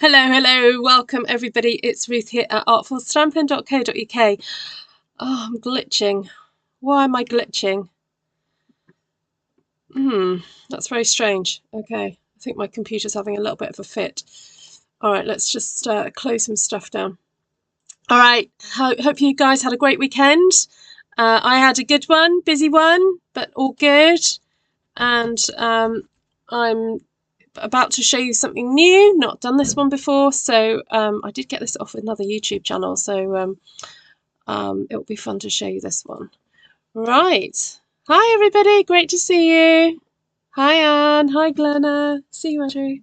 Hello, hello, welcome everybody. It's Ruth here at artfulstampin.co.uk. Oh, I'm glitching. Why am I glitching? That's very strange. Okay, I think my computer's having a little bit of a fit. All right, let's just close some stuff down. All right, hope you guys had a great weekend. I had a good one, busy one, but all good. And I'm about to show you something new, not done this one before, so I did get this off another YouTube channel, so it'll be fun to show you this one. Right, hi everybody, great to see you. Hi Anne, hi Glenna, see you Andrew.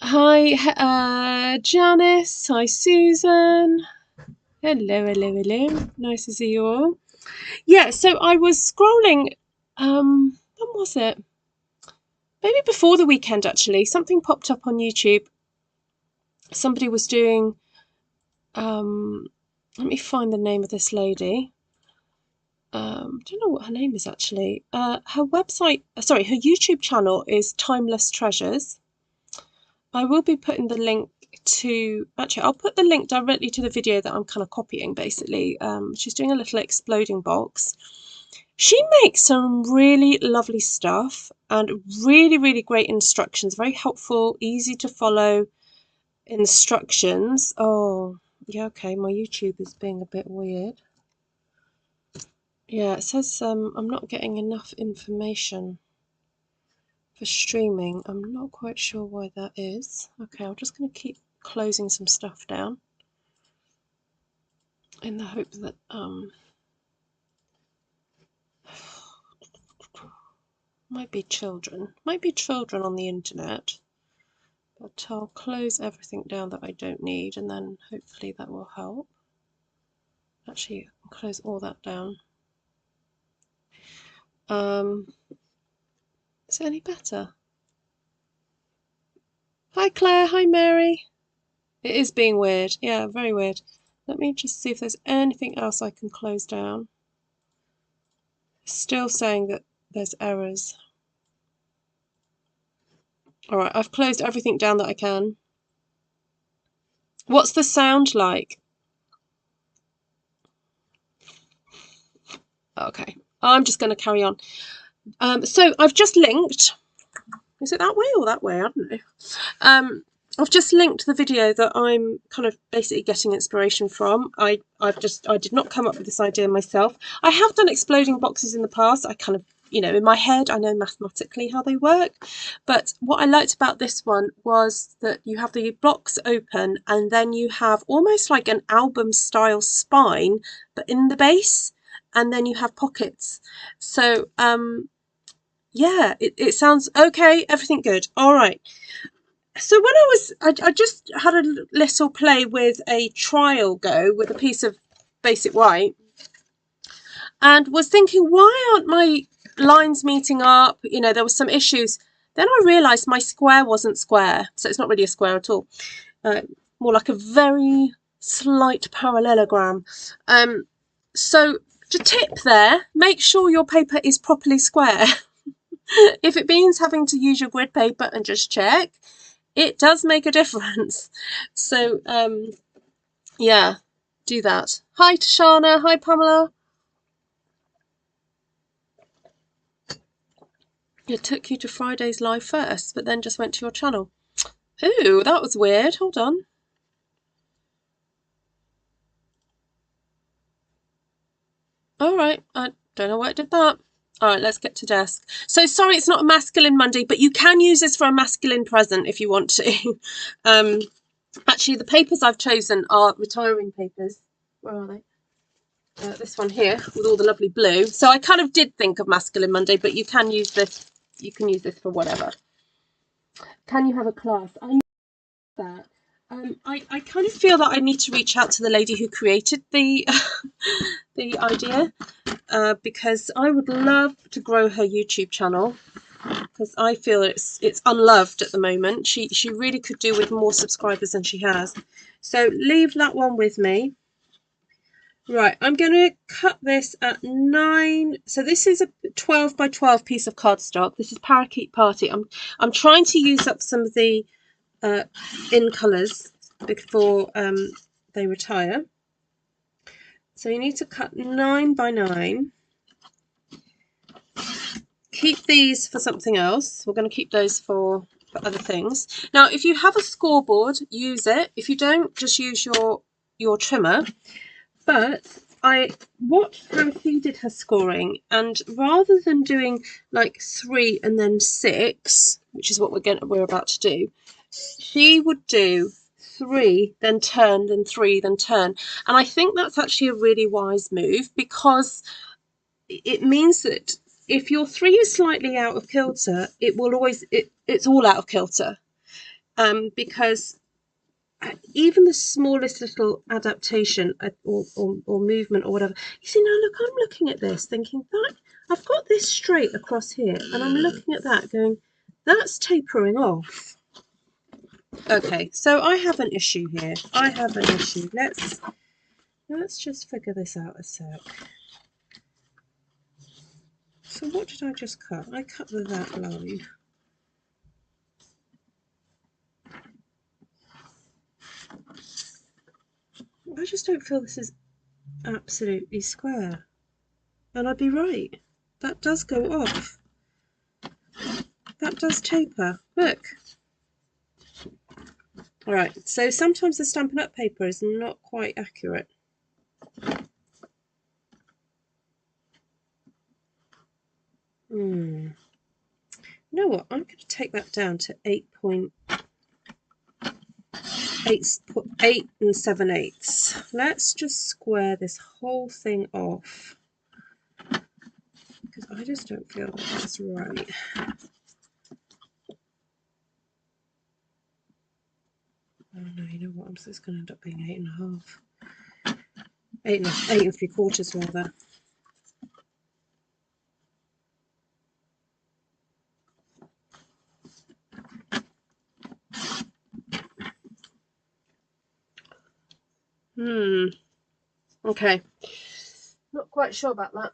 Hi Janice, hi Susan. Hello, hello, hello, nice to see you all. Yeah, so I was scrolling, when was it? Maybe before the weekend, actually. Something popped up on YouTube. Somebody was doing, let me find the name of this lady. Don't know what her name is, actually. Her website, sorry, her YouTube channel is Timeless Treasures. I will be putting the link to, actually, I'll put the link directly to the video that I'm kind of copying, basically. She's doing a little exploding box. She makes some really lovely stuff and really, really great instructions. Very helpful, easy to follow instructions. Oh, yeah, okay, my YouTube is being a bit weird. Yeah, it says I'm not getting enough information for streaming. I'm not quite sure why that is. Okay, I'm just going to keep closing some stuff down in the hope that might be children on the internet, but I'll close everything down that I don't need, and then hopefully that will help. Actually, I'll close all that down. Is it any better? Hi Claire, hi Mary. It is being weird. Yeah, very weird. Let me just see if there's anything else I can close down. Still saying that there's errors. Alright, I've closed everything down that I can. What's the sound like? Okay, I'm just going to carry on. So I've just linked. Is it that way or that way? I don't know. I've just linked the video that I'm kind of basically getting inspiration from. I did not come up with this idea myself. I have done exploding boxes in the past. I kind of, you know, in my head, I know mathematically how they work. But what I liked about this one was that you have the blocks open and then you have almost like an album style spine, but in the base, and then you have pockets. So, yeah, it sounds okay. Everything good. All right. So when I just had a little play with a trial go with a piece of basic white and was thinking, why aren't my lines meeting up? You know, there were some issues. Then I realised my square wasn't square. So it's not really a square at all. More like a very slight parallelogram. So to tip there, make sure your paper is properly square. If it means having to use your grid paper and just check, it does make a difference. So yeah, do that. Hi Tashana, hi Pamela. It took you to Friday's live first, but then just went to your channel. Ooh, that was weird. Hold on. All right, I don't know why it did that. All right, let's get to desk. So sorry, it's not a masculine Monday, but you can use this for a masculine present if you want to. Actually, the papers I've chosen are retiring papers. Where are they? This one here with all the lovely blue. So I kind of did think of masculine Monday, but you can use this. You can use this for whatever. Can you have a class? I know that. I kind of feel that I need to reach out to the lady who created the the idea, because I would love to grow her YouTube channel, because I feel it's unloved at the moment. She really could do with more subscribers than she has. So leave that one with me. Right, I'm going to cut this at 9. So this is a 12 by 12 piece of cardstock. This is Parakeet Party. I'm trying to use up some of the in colours before they retire. So you need to cut 9 by 9. Keep these for something else. We're going to keep those for other things. Now, if you have a scoreboard, use it. If you don't, just use your trimmer. But I watched how she did her scoring, and rather than doing like 3 and then 6, which is what we're about to do, she would do 3, then turn, then 3, then turn. And I think that's actually a really wise move, because it means that if your 3 is slightly out of kilter, it will always it's all out of kilter, because even the smallest little adaptation or movement or whatever. You see, now look, I'm looking at this thinking that I've got this straight across here, and I'm looking at that going, that's tapering off. Okay, so I have an issue here. I have an issue. Let's just figure this out a sec. So what did I just cut? I cut that line. I just don't feel this is absolutely square. And I'd be right. That does go off. That does taper. Look. Alright, so sometimes the Stampin' Up paper is not quite accurate. You know what? I'm going to take that down to 8.8 and 7/8. Let's just square this whole thing off, because I just don't feel that that's right. Oh no, you know what? I'm just going to end up being 8.5. 8 and 3/4 rather. Okay. Not quite sure about that.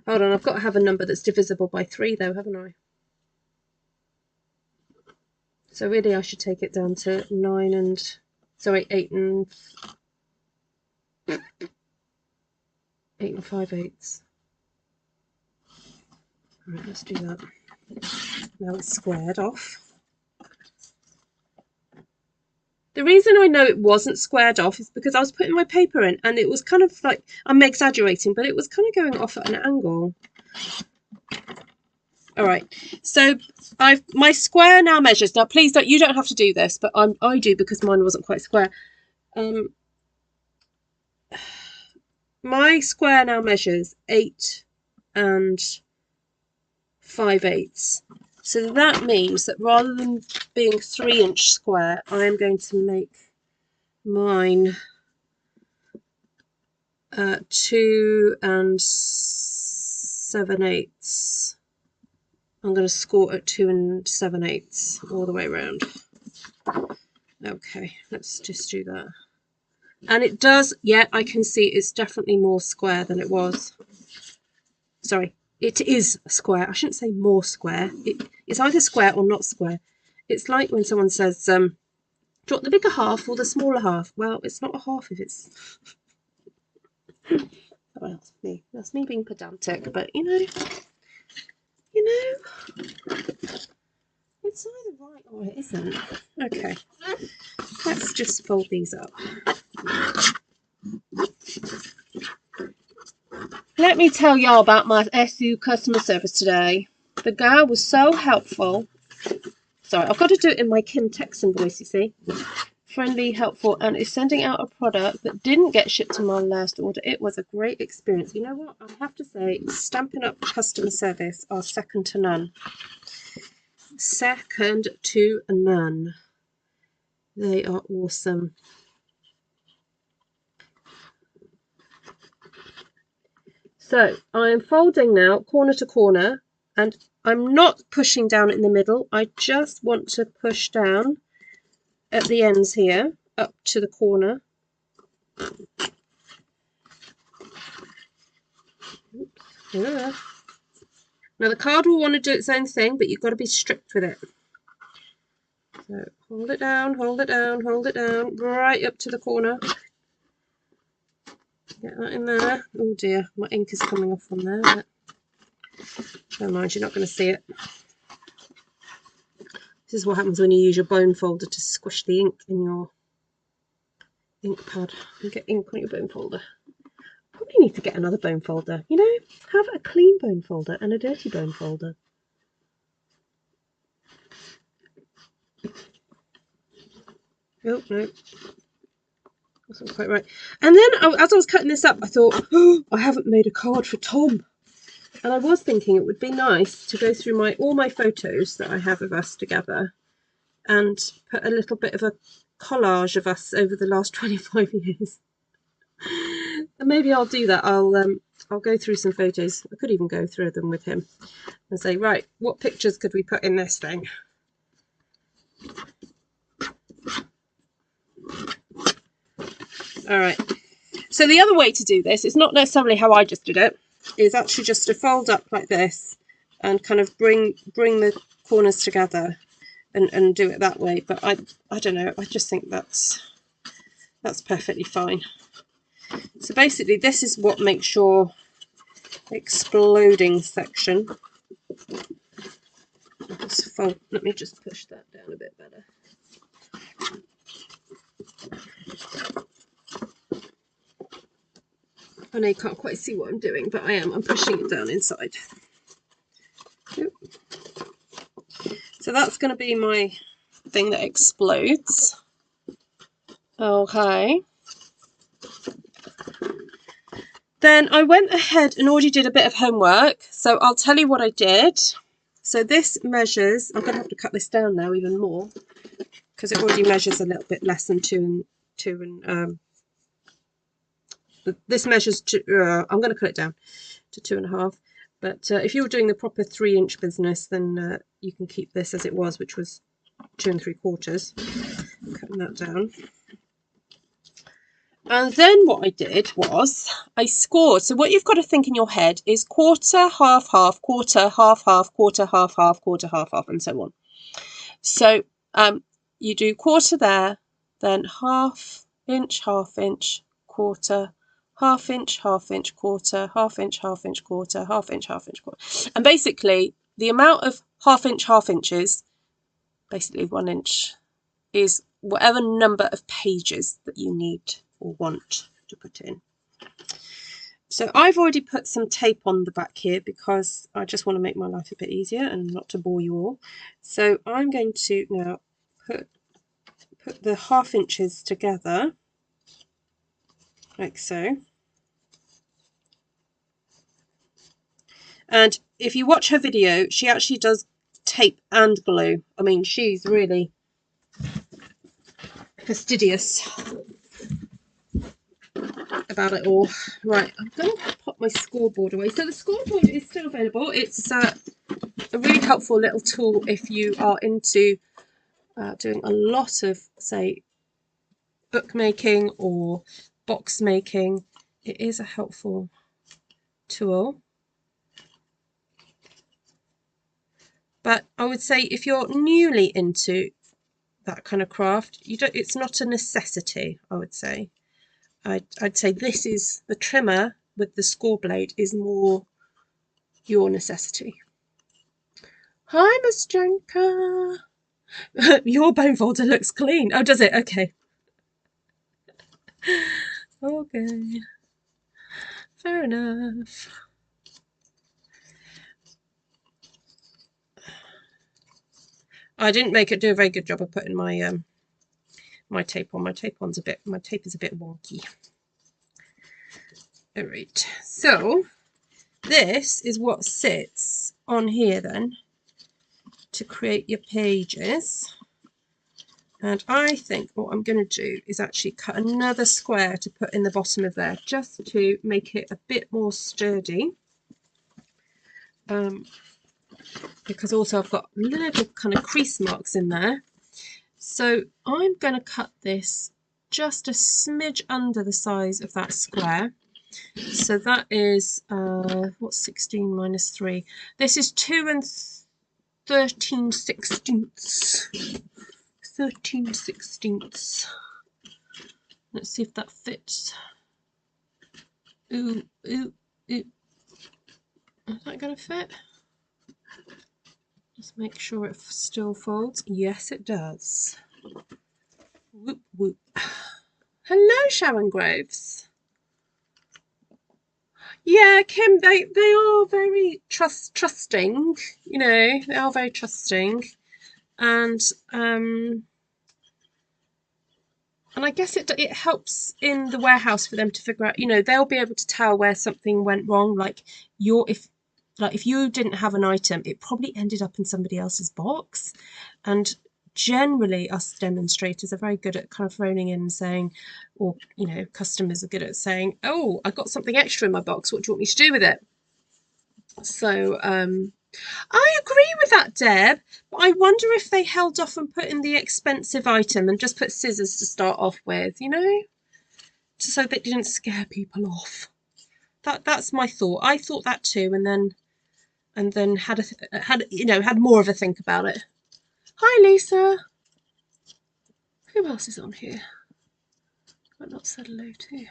Hold on, I've got to have a number that's divisible by 3 though, haven't I? So really I should take it down to 8 and 5/8. Alright, let's do that. Now it's squared off. The reason I know it wasn't squared off is because I was putting my paper in, and it was kind of like, I'm exaggerating, but it was kind of going off at an angle. Alright, so my square now measures. Now please you don't have to do this, but I do, because mine wasn't quite square. My square now measures 8 and 5/8. So that means that rather than being 3-inch square, I am going to make mine 2 and 7/8. I'm going to score at 2 and 7/8 all the way around. Okay, let's just do that. And it does, yeah, I can see it's definitely more square than it was. Sorry, it is square. I shouldn't say more square. It's either square or not square. It's like when someone says, do you want the bigger half or the smaller half? Well, it's not a half if it's... Well, that's me being pedantic, but you know, it's either right or it isn't. Okay, let's just fold these up. Let me tell y'all about my SU customer service today. The guy was so helpful. Sorry, I've got to do it in my Kim Texan voice, you see. Friendly, helpful, and is sending out a product that didn't get shipped to my last order. It was a great experience. You know what? I have to say, Stampin' Up customer service are second to none. Second to none. They are awesome. So I am folding now corner to corner, and I'm not pushing down in the middle. I just want to push down at the ends here up to the corner. Oops. Yeah. Now the card will want to do its own thing, but you've got to be strict with it. So hold it down, hold it down, hold it down, right up to the corner. Get that in there. Oh dear, my ink is coming off from there. But never mind, you're not going to see it. This is what happens when you use your bone folder to squish the ink in your ink pad. You get ink on your bone folder. Probably need to get another bone folder. You know, have a clean bone folder and a dirty bone folder. Oh, no. Wasn't quite right. And then, as I was cutting this up, I thought, oh, I haven't made a card for Tom. And I was thinking it would be nice to go through all my photos that I have of us together and put a little bit of a collage of us over the last 25 years. And maybe I'll do that. I'll go through some photos. I could even go through them with him and say, right, what pictures could we put in this thing? All right. So the other way to do this, it's not necessarily how I just did it, is actually just to fold up like this and kind of bring the corners together and do it that way. But I don't know. I just think that's perfectly fine. So basically, this is what makes your exploding section. Let me just push that down a bit better. I know you can't quite see what I'm doing, but I am. I'm pushing it down inside. So that's going to be my thing that explodes. Okay. Then I went ahead and already did a bit of homework. So I'll tell you what I did. So this measures, I'm going to have to cut this down now even more because it already measures a little bit less than this measures I'm going to cut it down to 2.5. But if you were doing the proper 3-inch business, then you can keep this as it was, which was 2 3/4. Cutting that down. And then what I did was I scored. So what you've got to think in your head is quarter, half, half, quarter, half, half, quarter, half, half, quarter, half, half, and so on. So you do quarter there, then half inch, quarter, half inch, quarter, half inch, quarter, half inch, quarter. And basically the amount of half inches, basically 1 inch, is whatever number of pages that you need or want to put in. So I've already put some tape on the back here because I just want to make my life a bit easier and not to bore you all. So I'm going to now put the half inches together like so. And if you watch her video, she actually does tape and glue. I mean, she's really fastidious about it all. Right, I'm going to put my scoreboard away. So the scoreboard is still available. It's a really helpful little tool if you are into doing a lot of, say, bookmaking or box making. It is a helpful tool. But I would say if you're newly into that kind of craft, it's not a necessity, I would say. I'd say this is the trimmer with the score blade is more your necessity. Hi, Miss Janka. Your bone folder looks clean. Oh, does it? Okay. Okay. Fair enough. I didn't do a very good job of putting my my tape on. My tape is a bit wonky. All right. So this is what sits on here then to create your pages. And I think what I'm going to do is actually cut another square to put in the bottom of there, just to make it a bit more sturdy. Because also I've got little kind of crease marks in there. So I'm going to cut this just a smidge under the size of that square. So that is, what's 16 minus 3? This is 2 and 13/16. 13/16. Let's see if that fits. Ooh, ooh, ooh. Is that going to fit? Just make sure it still folds. Yes, it does. Whoop, whoop. Hello, Sharon Groves. Yeah, Kim, they are very trusting, you know, they are very trusting. And I guess it helps in the warehouse for them to figure out, you know, they'll be able to tell where something went wrong. Like if you didn't have an item, it probably ended up in somebody else's box. And generally us demonstrators are very good at kind of phoning in and saying, or, you know, customers are good at saying, oh, I got something extra in my box, what do you want me to do with it? So I agree with that, Deb, but I wonder if they held off and put in the expensive item and just put scissors to start off with, you know, so that didn't scare people off. That's my thought. I thought that too, and then had more of a think about it. Hi, Lisa. Who else is on here? I've not said hello to.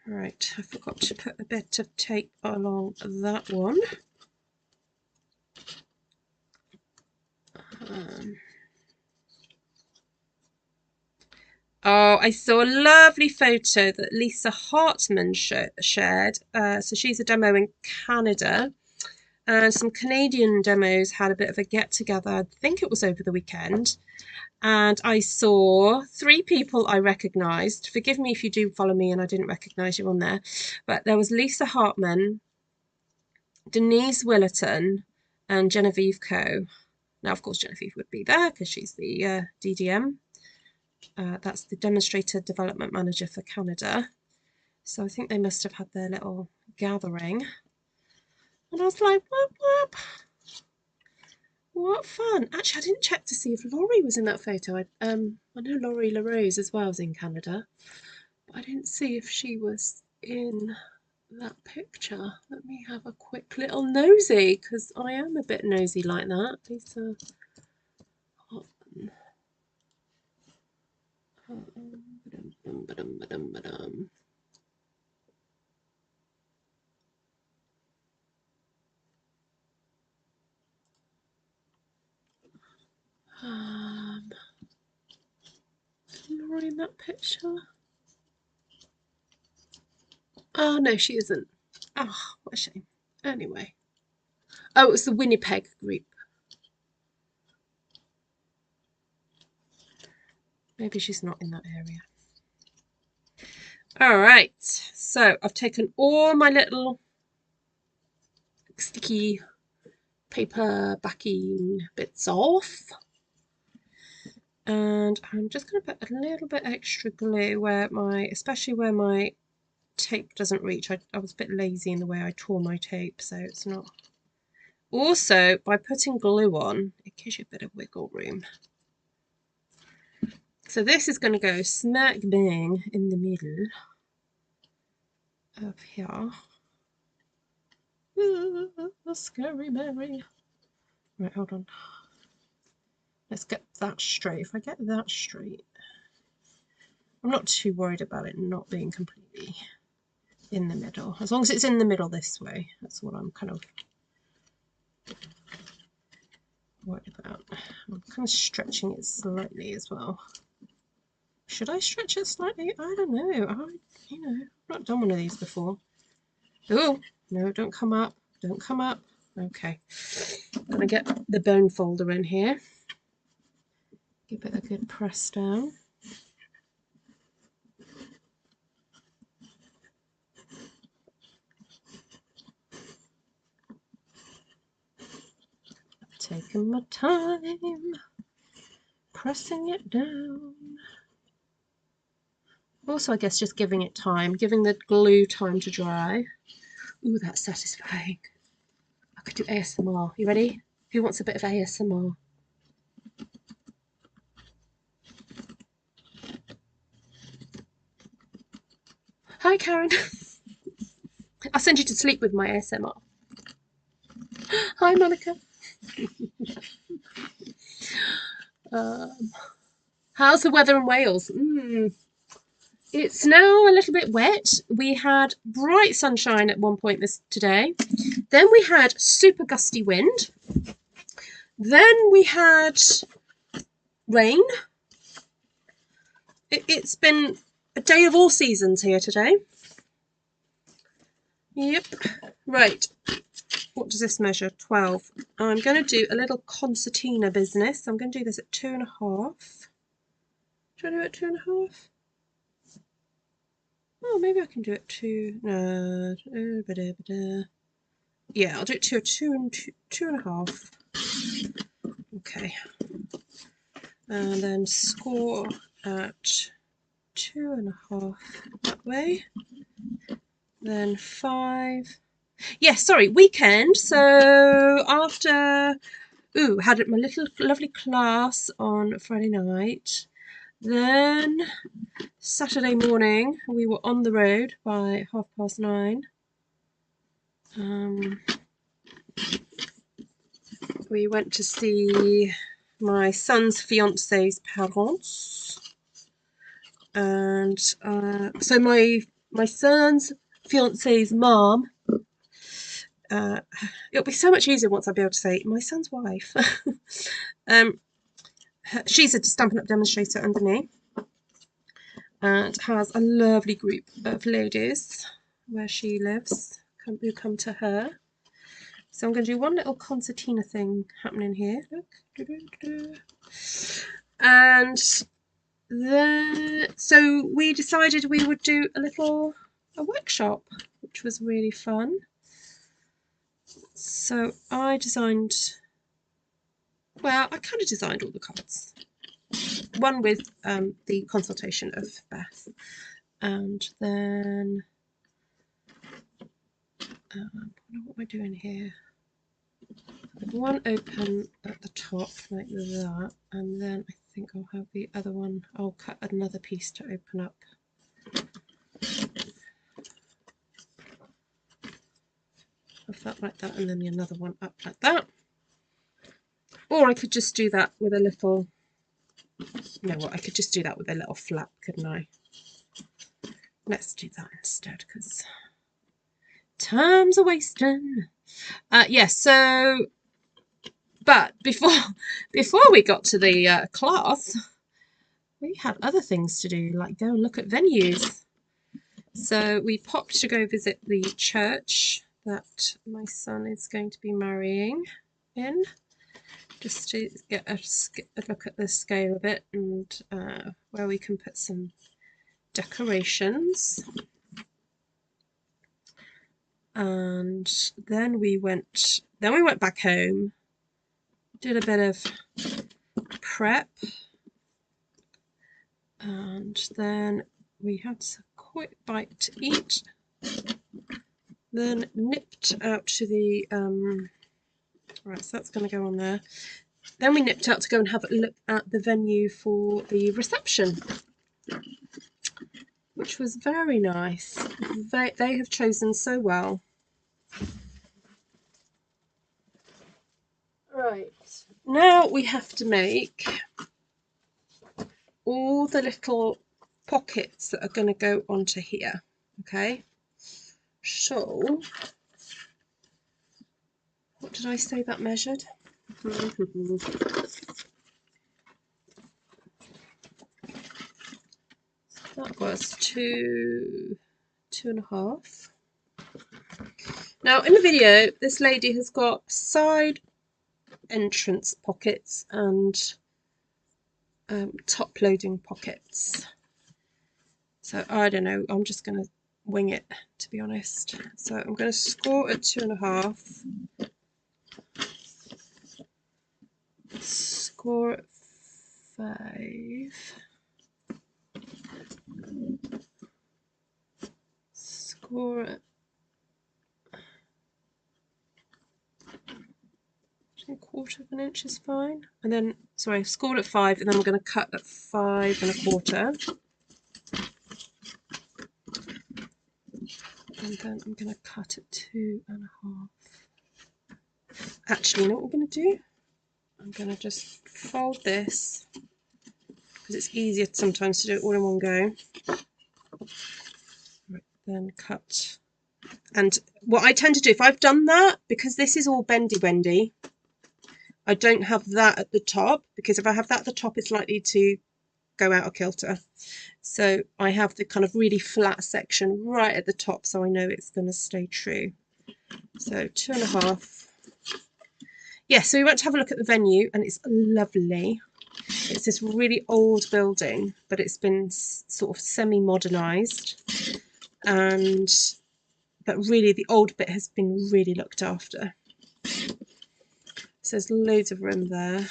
Right, I forgot to put a bit of tape along that one. Oh, I saw a lovely photo that Lisa Hartman shared. So she's a demo in Canada, and some Canadian demos had a bit of a get-together. I think it was over the weekend. And I saw 3 people I recognised. Forgive me if you do follow me and I didn't recognise you on there. But there was Lisa Hartman, Denise Willerton, and Genevieve Coe. Now, of course, Genevieve would be there because she's the DDM. That's the Demonstrator Development Manager for Canada. So I think they must have had their little gathering. And I was like, whoop, whoop. What fun. Actually, I didn't check to see if Laurie was in that photo. I know Laurie LaRose as well is in Canada, but I didn't see if she was in that picture. Let me have a quick little nosy, because I am a bit nosy like that. Lisa Hartman. Laurie in that picture? Oh no, she isn't. Oh, what a shame. Anyway. Oh, it was the Winnipeg group. Maybe she's not in that area. All right, so I've taken all my little sticky paper backing bits off, and I'm just going to put a little bit extra glue where especially where my tape doesn't reach. I was a bit lazy in the way I tore my tape, so it's not. Also, by putting glue on, it gives you a bit of wiggle room. So this is going to go smack bang in the middle of here. Scary Mary. Right, hold on. Let's get that straight. If I get that straight, I'm not too worried about it not being completely in the middle. As long as it's in the middle this way, that's what I'm kind of worried about. I'm kind of stretching it slightly as well. Should I stretch it slightly? I don't know. I've not done one of these before. Oh, no, don't come up. Don't come up. Okay. I'm going to get the bone folder in here. Give it a good press down. I've taken my time pressing it down. Also, I guess just giving it time, giving the glue time to dry. Ooh, that's satisfying. I could do ASMR. You ready? Who wants a bit of ASMR? Hi, Karen. I'll send you to sleep with my ASMR. Hi, Monica. How's the weather in Wales? It's now a little bit wet. We had bright sunshine at one point today. Then we had super gusty wind. Then we had rain. It's been a day of all seasons here today. Yep. Right. What does this measure? 12. I'm going to do a little concertina business. I'm going to do this at 2.5. Should I do it at 2.5? Oh, maybe I can do it 2. No. Yeah, I'll do it to 2.5. Okay. And then score at 2.5 that way. Then 5. Yeah, sorry, weekend. So after, had my little lovely class on Friday night. Then Saturday morning, we were on the road by 9:30. We went to see my son's fiance's parents. And so my son's fiance's mom, it'll be so much easier once I'll be able to say my son's wife. She's a Stampin' Up demonstrator under me and has a lovely group of ladies where she lives who come to her. So I'm going to do one little concertina thing happening here. Look. And then, so we decided we would do a workshop, which was really fun. So I designed, well, I kind of designed all the cards. One with the consultation of Beth, and then what am I doing here? One open at the top like that, and then I think I'll have the other one. I'll cut another piece to open up. Have that like that, and then another one up like that. Or I could just do that with a little. You know what? I could just do that with a little flap, couldn't I? Let's do that instead, because time's a wasting. Yes. So, but before we got to the class, we had other things to do, like go and look at venues. So we popped to go visit the church that my son is going to be marrying in, just to get a look at the scale of it and where we can put some decorations. And then we went back home, did a bit of prep, and then we had a quick bite to eat, then nipped out to the right, so that's going to go on there. Then we nipped out to go and have a look at the venue for the reception, which was very nice. They have chosen so well. Right, now we have to make all the little pockets that are going to go onto here. Okay, so what did I say that measured? That was 2.5. Now in the video, this lady has got side entrance pockets and top loading pockets. So I don't know, I'm just going to wing it, to be honest. So I'm going to score at 2.5. Score at 5. Score at 1/4 inch is fine. And then, sorry, I've scored at 5, and then I'm going to cut at 5 1/4. And then I'm going to cut at 2.5. Actually, you know what we're going to do? I'm going to just fold this, because it's easier sometimes to do it all in one go. Right, then cut. And what I tend to do, if I've done that, because this is all bendy, I don't have that at the top, because if I have that at the top, it's likely to go out of kilter. So I have the kind of really flat section right at the top, so I know it's going to stay true. So 2.5. Yeah, so we went to have a look at the venue, and it's lovely. It's this really old building, but it's been sort of semi-modernised, but really the old bit has been really looked after. So there's loads of room there.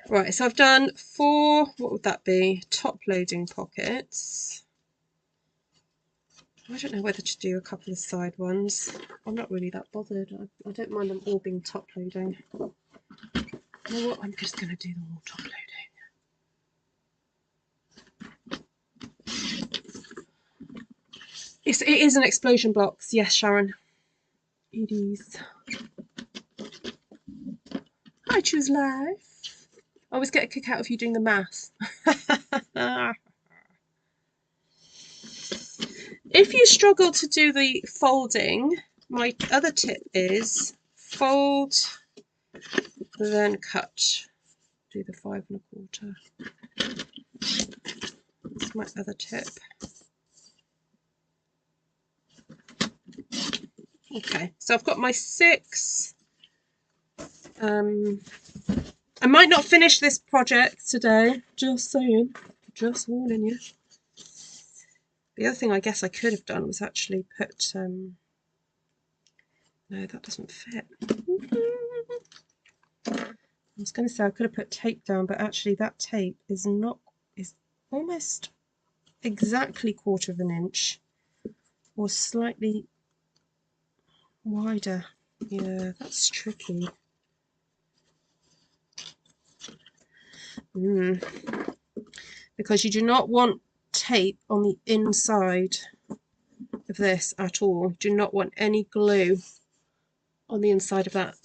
Right, so I've done 4, what would that be, top loading pockets. I don't know whether to do a couple of side ones. I'm not really that bothered. I don't mind them all being top loading. You know what, I'm just going to do them all top loading. It is an explosion blocks, yes, Sharon. It is. I choose life. I always get a kick out of you doing the math. If you struggle to do the folding, my other tip is fold, then cut. Do the 5 1/4. That's my other tip. Okay, so I've got my 6. I might not finish this project today, just saying, just warning you. The other thing I guess I could have done was actually put, no, that doesn't fit. I was going to say I could have put tape down, but actually that tape is almost exactly 1/4 inch or slightly wider. Yeah, that's tricky. Because you do not want tape on the inside of this at all. You do not want any glue on the inside of that,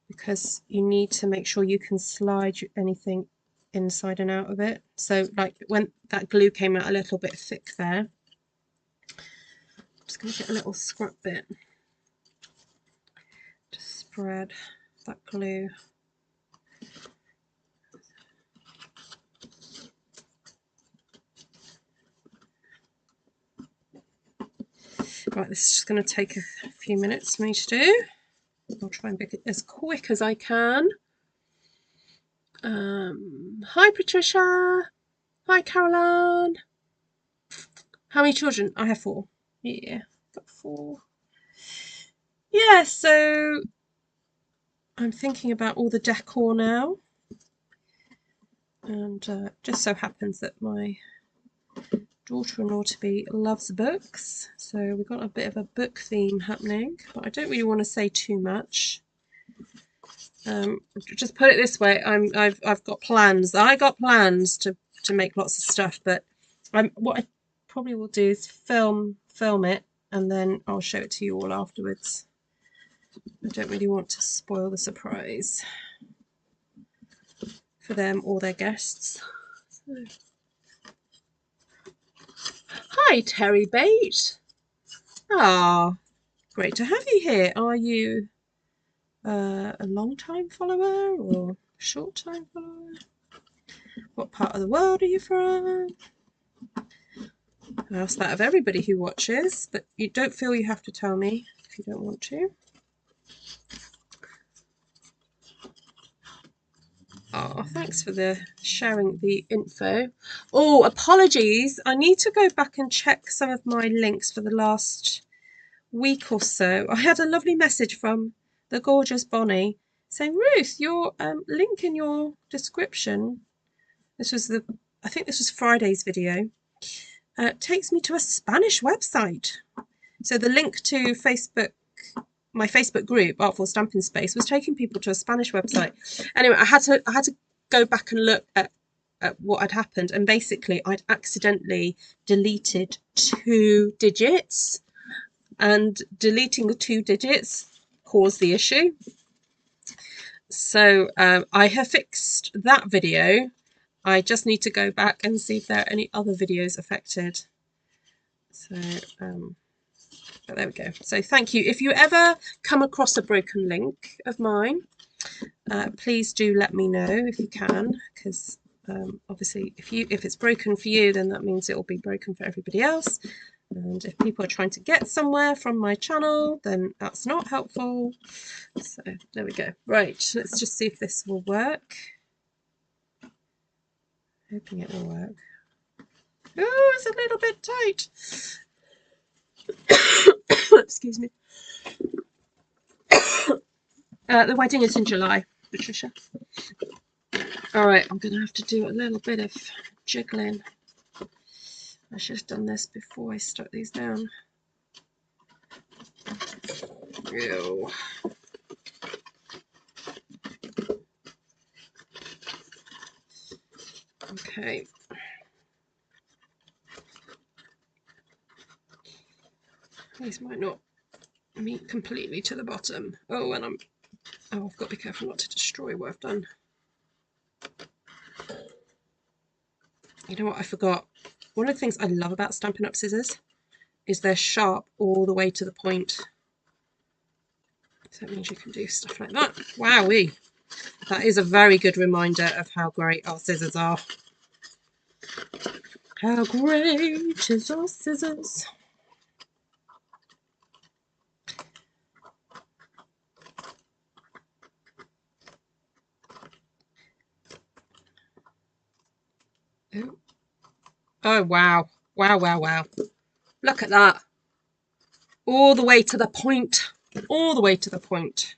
because you need to make sure you can slide anything inside and out of it. So like when that glue came out a little bit thick there, I'm just going to get a little scrap bit to spread that glue. Right, this is just going to take a few minutes for me to do. I'll try and make it as quick as I can. Hi Patricia. Hi Caroline. How many children? I have 4. Yeah, got 4. Yeah, so I'm thinking about all the decor now. And just so happens that my daughter-in-law-to-be loves books, so we've got a bit of a book theme happening, but I don't really want to say too much. Just put it this way, I've got plans. I got plans to make lots of stuff, but what I probably will do is film it, and then I'll show it to you all afterwards. I don't really want to spoil the surprise for them or their guests. So. Hi Terry Bate. Ah, great to have you here. Are you a long time follower or a short time follower? What part of the world are you from? I ask that of everybody who watches, but you don't feel you have to tell me if you don't want to. Oh, thanks for sharing the info. Oh, apologies. I need to go back and check some of my links for the last week or so. I had a lovely message from the gorgeous Bonnie saying, Ruth, your link in your description, I think this was Friday's video, takes me to a Spanish website. So the link to my Facebook group, Artful Stampin Space, was taking people to a Spanish website. Anyway, I had to go back and look at what had happened, and basically I'd accidentally deleted 2 digits, and deleting the 2 digits caused the issue. So I have fixed that video. I just need to go back and see if there are any other videos affected. So but there we go. So thank you. If you ever come across a broken link of mine, please do let me know if you can, because obviously if it's broken for you, then that means it will be broken for everybody else. And if people are trying to get somewhere from my channel, then that's not helpful. So there we go. Right, let's just see if this will work. Hoping it will work. Oh, it's a little bit tight. Excuse me. The wedding is in July, Patricia. All right, I'm going to have to do a little bit of jiggling. I should have done this before I stuck these down. Ew. Okay. These might not meet completely to the bottom. Oh, and I've got to be careful not to destroy what I've done. You know what, I forgot. One of the things I love about Stampin' Up scissors is they're sharp all the way to the point. So that means you can do stuff like that. Wowee! That is a very good reminder of how great our scissors are. How great is our scissors? Oh, oh wow. Wow, wow, wow. Look at that. All the way to the point. All the way to the point.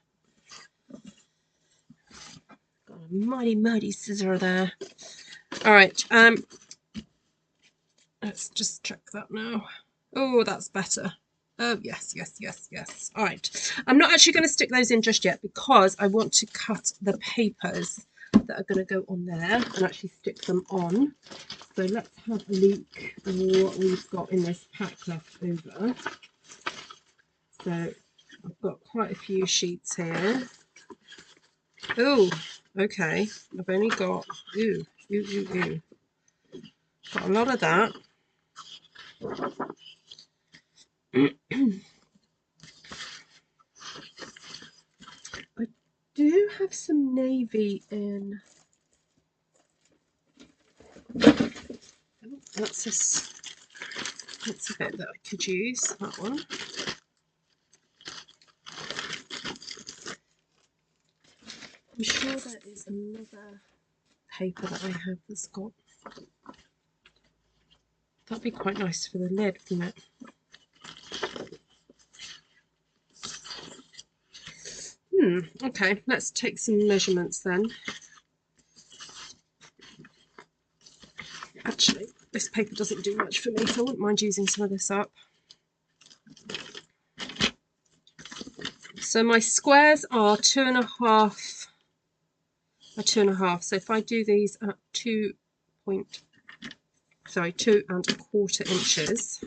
Got a mighty, mighty scissor there. All right. Let's just check that now. Oh, that's better. Oh, yes, yes, yes, yes. All right. I'm not actually going to stick those in just yet because I want to cut the papers that are going to go on there and actually stick them on. So let's have a look at what we've got in this pack left over. So I've got quite a few sheets here. Oh, okay. I've only got, got a lot of that. I do have some navy in. Oh, that's a bit that I could use, that one. I'm sure there is another paper that I have that's got. That'd be quite nice for the lid, wouldn't it? Okay, let's take some measurements then. Actually, this paper doesn't do much for me, so I wouldn't mind using some of this up. So my squares are 2.5 by 2.5. So if I do these at 2.25 inches.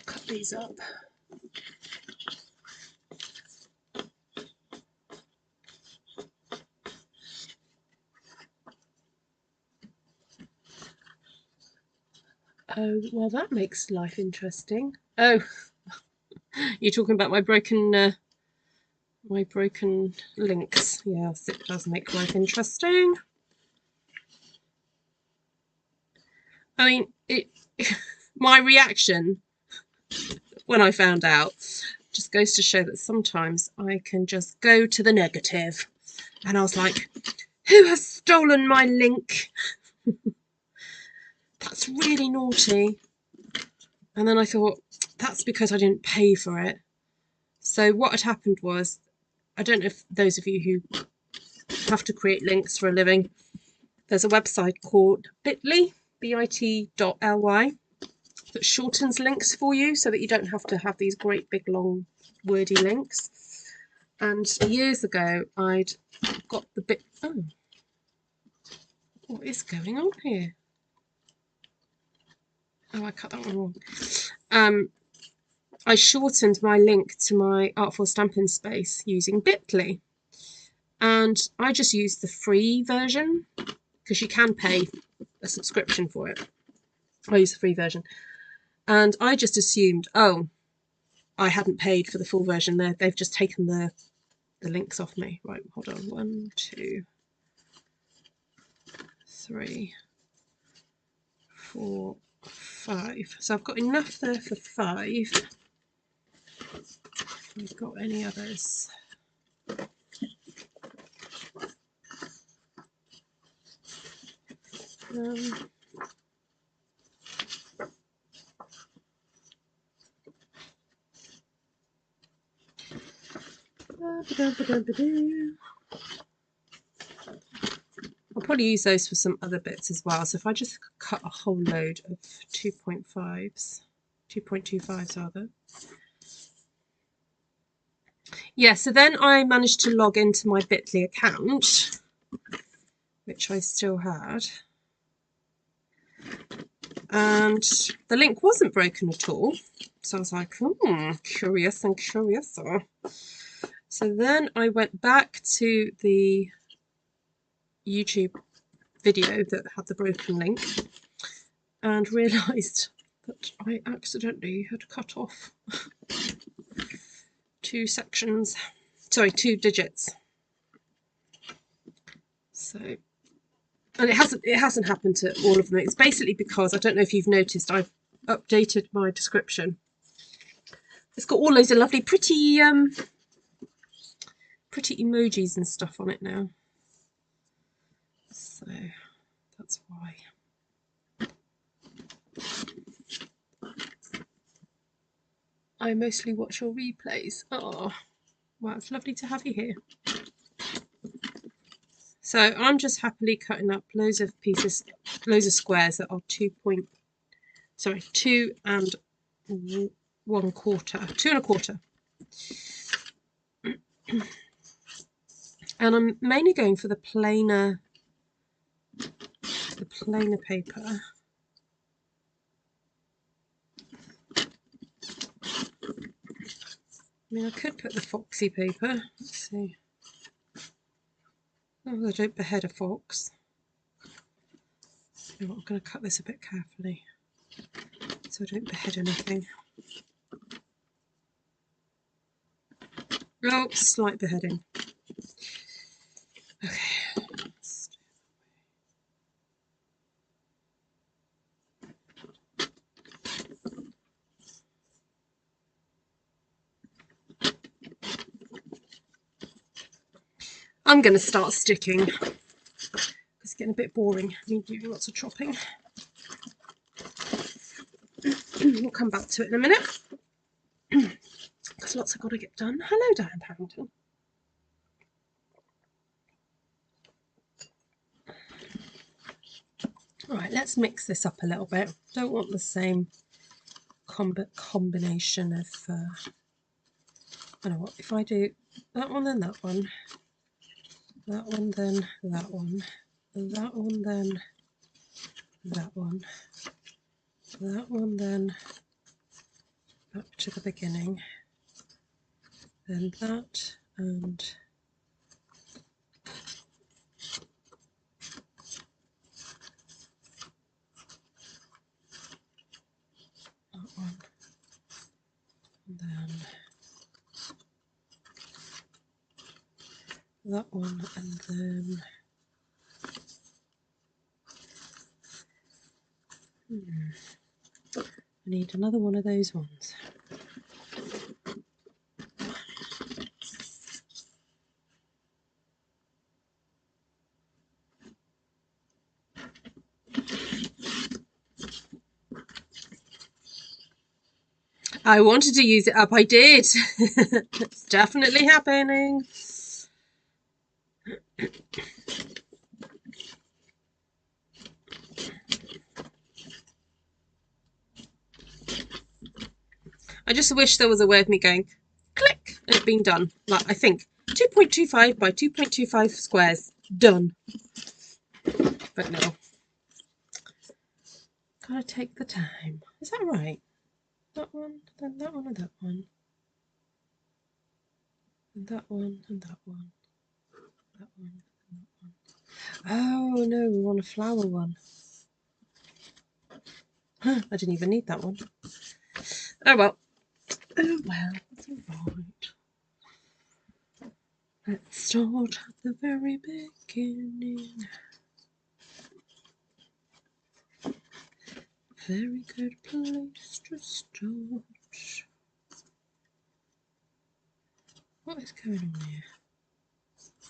Cut these up. Oh, well, that makes life interesting. Oh, you're talking about my broken links. Yes, it does make life interesting. I mean, my reaction when I found out just goes to show that sometimes I can just go to the negative. And I was like, who has stolen my link? That's really naughty. And then I thought, that's because I didn't pay for it. So what had happened was, I don't know if those of you who have to create links for a living, there's a website called bit.ly, bit.ly, that shortens links for you so that you don't have to have these great big long wordy links. And years ago, I'd got the bit. Oh, what is going on here? Oh, I cut that one wrong. I shortened my link to my Artful Stampin space using Bitly, and I just used the free version because you can pay a subscription for it. I used the free version, and I just assumed, oh, I hadn't paid for the full version. They've just taken the links off me. Right, hold on. 1, 2, 3, 4, 5. So I've got enough there for 5. We've got any others? I'll probably use those for some other bits as well. So if I just cut a whole load of 2.5s, 2.25s rather. Yeah, so then I managed to log into my Bitly account, which I still had. And the link wasn't broken at all. So I was like, curious and curiouser. So then I went back to the YouTube video that had the broken link and realised that I accidentally had cut off 2 sections, sorry, 2 digits. So, and it hasn't happened to all of them. It's basically because, I don't know if you've noticed, I've updated my description. It's got all those lovely pretty emojis and stuff on it now. So that's why. I mostly watch your replays. Oh, well, it's lovely to have you here. So I'm just happily cutting up loads of pieces, loads of squares that are 2 and 1/4, 2 1/4. And I'm mainly going for the plainer paper. I mean, I could put the foxy paper. Let's see. Oh, I don't behead a fox. So I'm going to cut this a bit carefully so I don't behead anything. Oh, slight beheading. Okay. I'm going to start sticking. It's getting a bit boring. I need doing lots of chopping. We'll come back to it in a minute. Because lots have got to get done. Hello, Diane Parrington. Right, let's mix this up a little bit. Don't want the same combination of, I don't know what, if I do that one then that one, that one then that one, that one then that one, that one then back to the beginning, then that and that one, and then that one, and then I need another one of those ones. I wanted to use it up, I did. It's definitely happening. I just wish there was a way of me going click it's been done. Like, I think 2.25 by 2.25 squares, done. But no, gotta take the time. Is that right? That one, then that one, and that one, and that one, and that one, that one, and that one. Oh no, we want a flower one. Huh, I didn't even need that one. Oh well. Oh well, it's alright. Let's start at the very beginning. Very good place to start. What is going on here?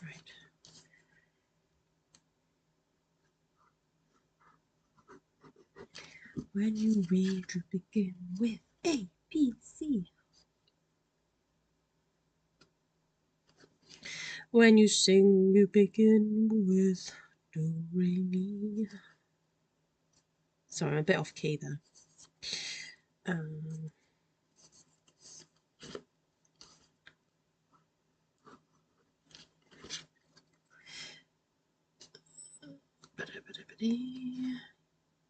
Right. When you read, you begin with A, B, C. When you sing, you begin with Do, Re, Mi. Sorry, I'm a bit off key there.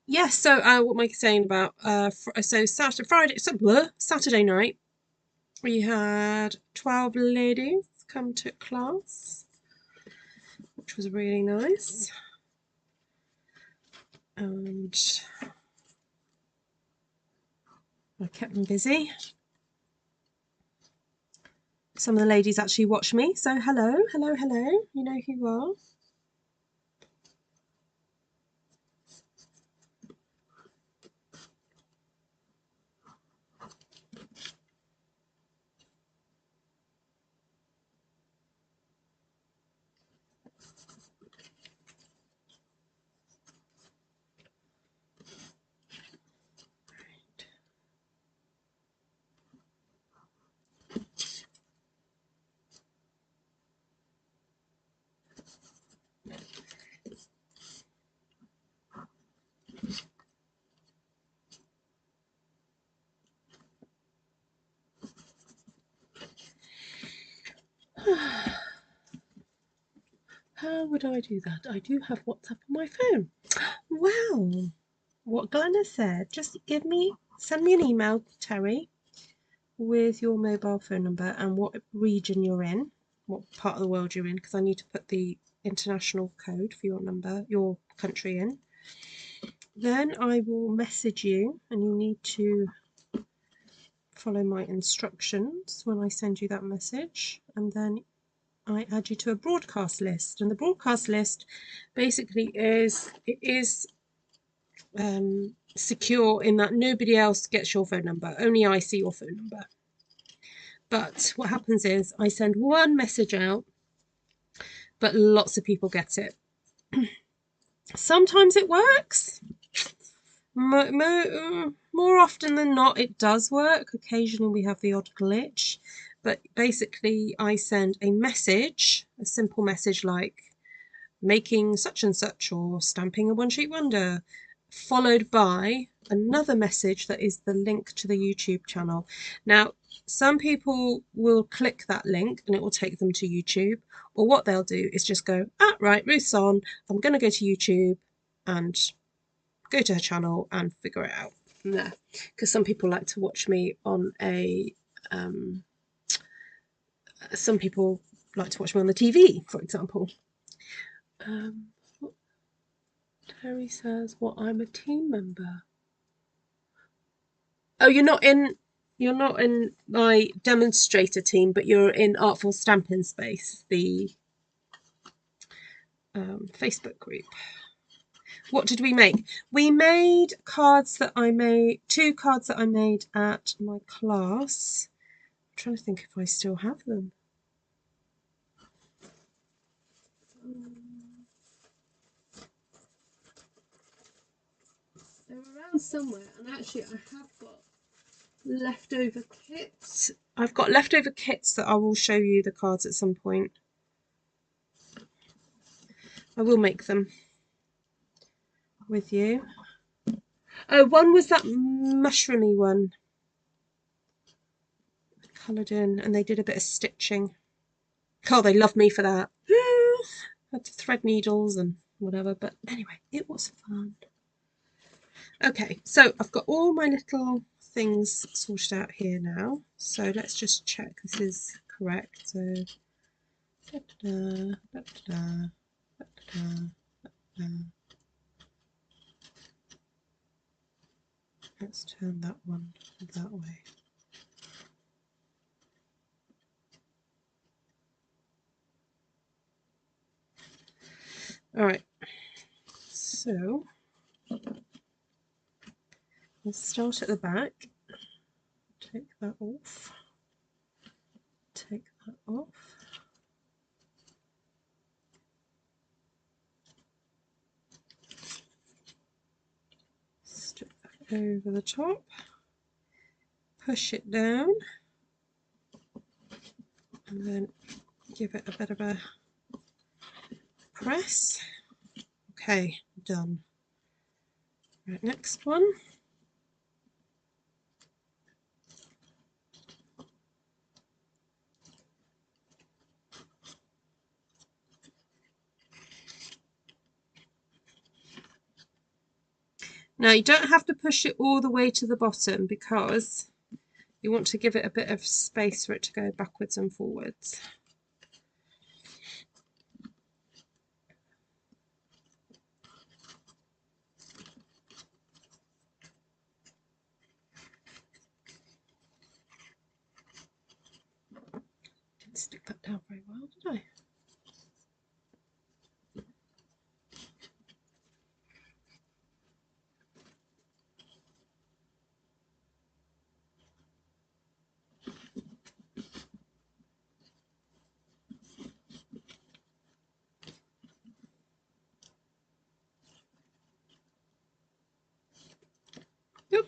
Yes, so what am I saying about so Saturday night we had 12 ladies come to class, which was really nice, and I kept them busy. Some of the ladies actually watched me, so hello, hello, hello, you know who you are. How would I do that? I do have WhatsApp on my phone. Well, what Glenna said, just send me an email, Terry, with your mobile phone number and what region you're in, what part of the world you're in, because I need to put the international code for your number, your country in. Then I will message you, and you need to follow my instructions when I send you that message, and then I add you to a broadcast list. And the broadcast list basically is secure in that nobody else gets your phone number, only I see your phone number. But what happens is I send one message out, but lots of people get it. Sometimes it works. More often than not, it does work. Occasionally we have the odd glitch. But basically, I send a message, a simple message like making such and such or stamping a one-sheet wonder, followed by another message that is the link to the YouTube channel. Now, some people will click that link and it will take them to YouTube, or what they'll do is just go, right, Ruth's on, I'm going to go to YouTube and go to her channel and figure it out from there. Because some people like to watch me on a some people like to watch me on the TV, for example. Terry says, "Well, I'm a team member." Oh, you're not in my demonstrator team, but you're in Artful Stampin Space, the Facebook group. What did we make? We made cards that I made, 2 cards that I made at my class. I'm trying to think if I still have them. They're around somewhere, and actually I have got leftover kits. I've got leftover kits that I will show you the cards at some point. I will make them with you. Oh, one was that mushroomy one. I coloured in, and they did a bit of stitching. Oh, they love me for that. Had to thread needles and whatever, but anyway, it was fun. Okay, so I've got all my little things sorted out here now, so let's just check this is correct. So da, da, da, da, da, da. Let's turn that one that way. All right, so we'll start at the back. Take that off. Take that off. Stick that over the top. Push it down. And then give it a bit of a press. Okay, done. Right, next one. Now you don't have to push it all the way to the bottom because you want to give it a bit of space for it to go backwards and forwards. Didn't stick that down very well, did I? Yep.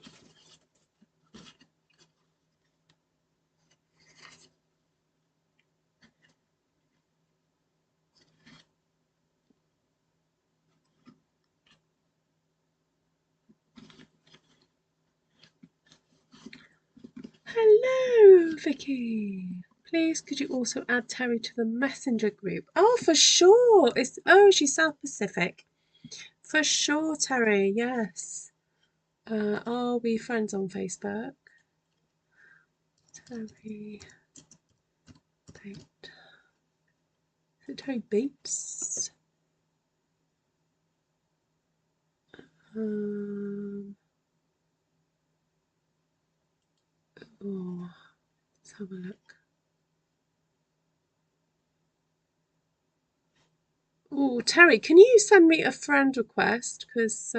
Hello, Vicky. Please, could you also add Terry to the messenger group? Oh, for sure. She's South Pacific. For sure, Terry. Yes. Are we friends on Facebook? Terry Bate. Is it Terry Bates? Oh, let's have a look. Oh, Terry, can you send me a friend request? Because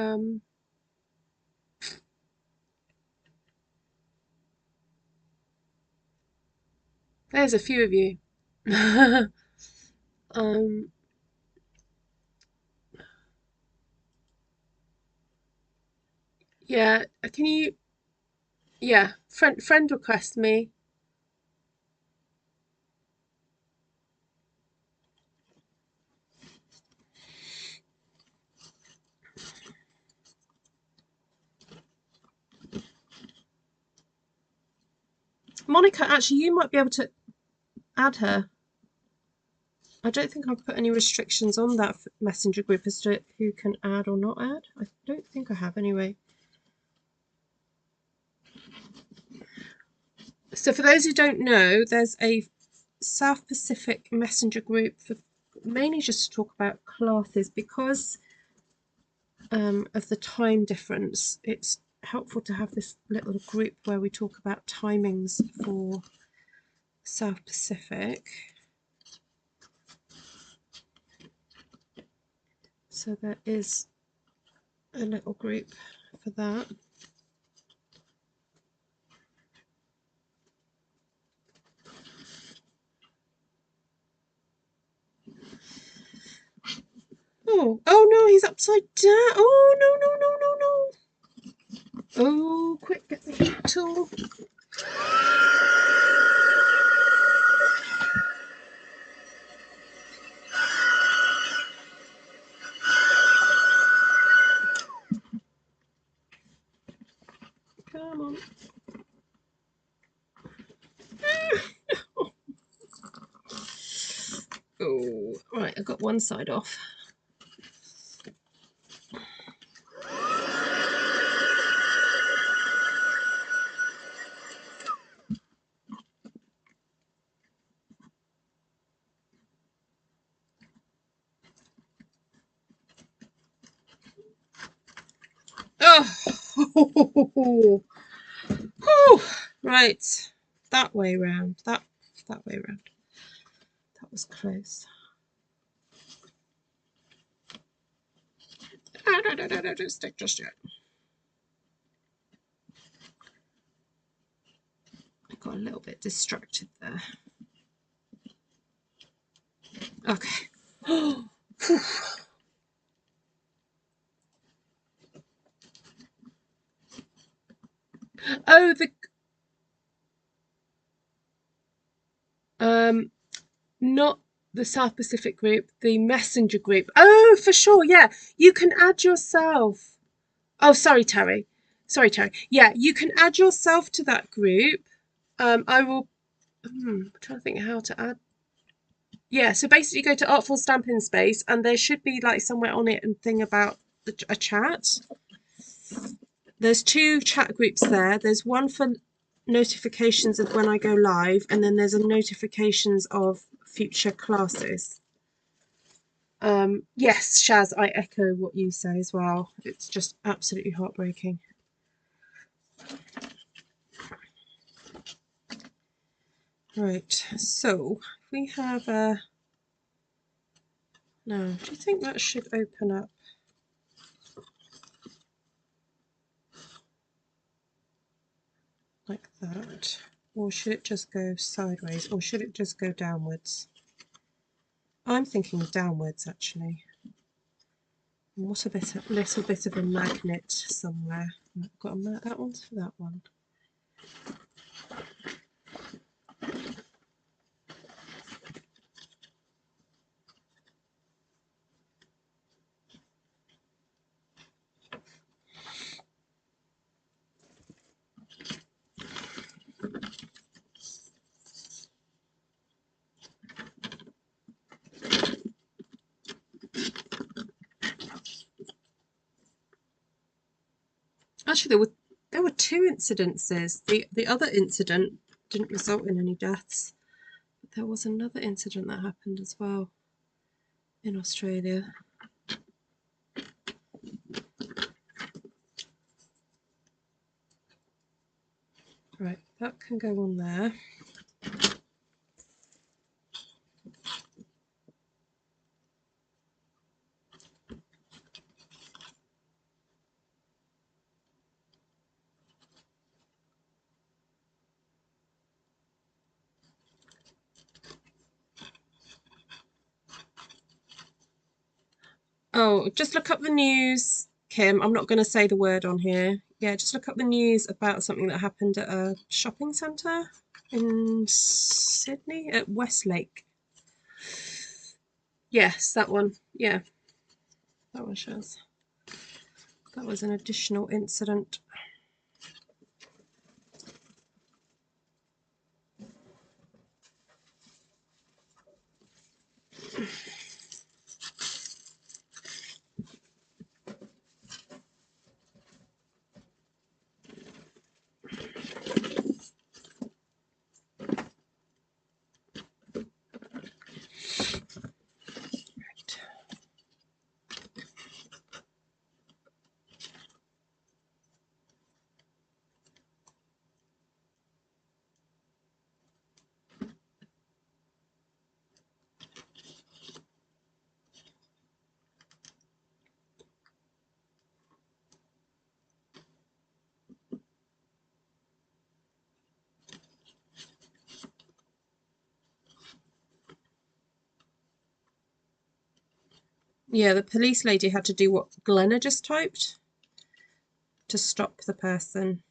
there's a few of you. Yeah, can you? Yeah, friend request me. Monica, actually, you might be able to add her. I don't think I've put any restrictions on that messenger group as to who can add or not add. I don't think I have anyway. So for those who don't know, there's a South Pacific messenger group for mainly just to talk about classes because of the time difference. It's helpful to have this little group where we talk about timings for South Pacific. So there is a little group for that. Oh no, he's upside down. Oh no. Oh, quick, get the heat tool. Come on. I got one side off. Oh, right, that way round, that way round. That was close. Don't stick just yet. I got a little bit distracted there. Okay. Oh, not the South Pacific group, the messenger group. Oh, for sure, yeah. You can add yourself. Oh, sorry, Terry. Sorry, Terry. Yeah, you can add yourself to that group. I will. I'm trying to think how to add. Yeah, so basically go to Artful Stampin Space, and there should be like somewhere on it and thing about a chat. There's 2 chat groups there. There's one for notifications of when I go live, and then there's a notifications of future classes. Yes, Shaz, I echo what you say as well. It's just absolutely heartbreaking. Right, so we have a... No, do you think that should open up? Like that? Or should it just go sideways? Or should it just go downwards? I'm thinking downwards, actually. What a little bit of a magnet somewhere. I've got that one's for that one. Actually, there were 2 incidences. The other incident didn't result in any deaths, but there was another incident that happened as well in Australia. Right, that can go on there. Oh, just look up the news, Kim. I'm not going to say the word on here. Yeah, just look up the news about something that happened at a shopping centre in Sydney, at Westlake. Yes, that one. Yeah, that one shows. That was an additional incident. Yeah, the police lady had to do what Glenna just typed to stop the person.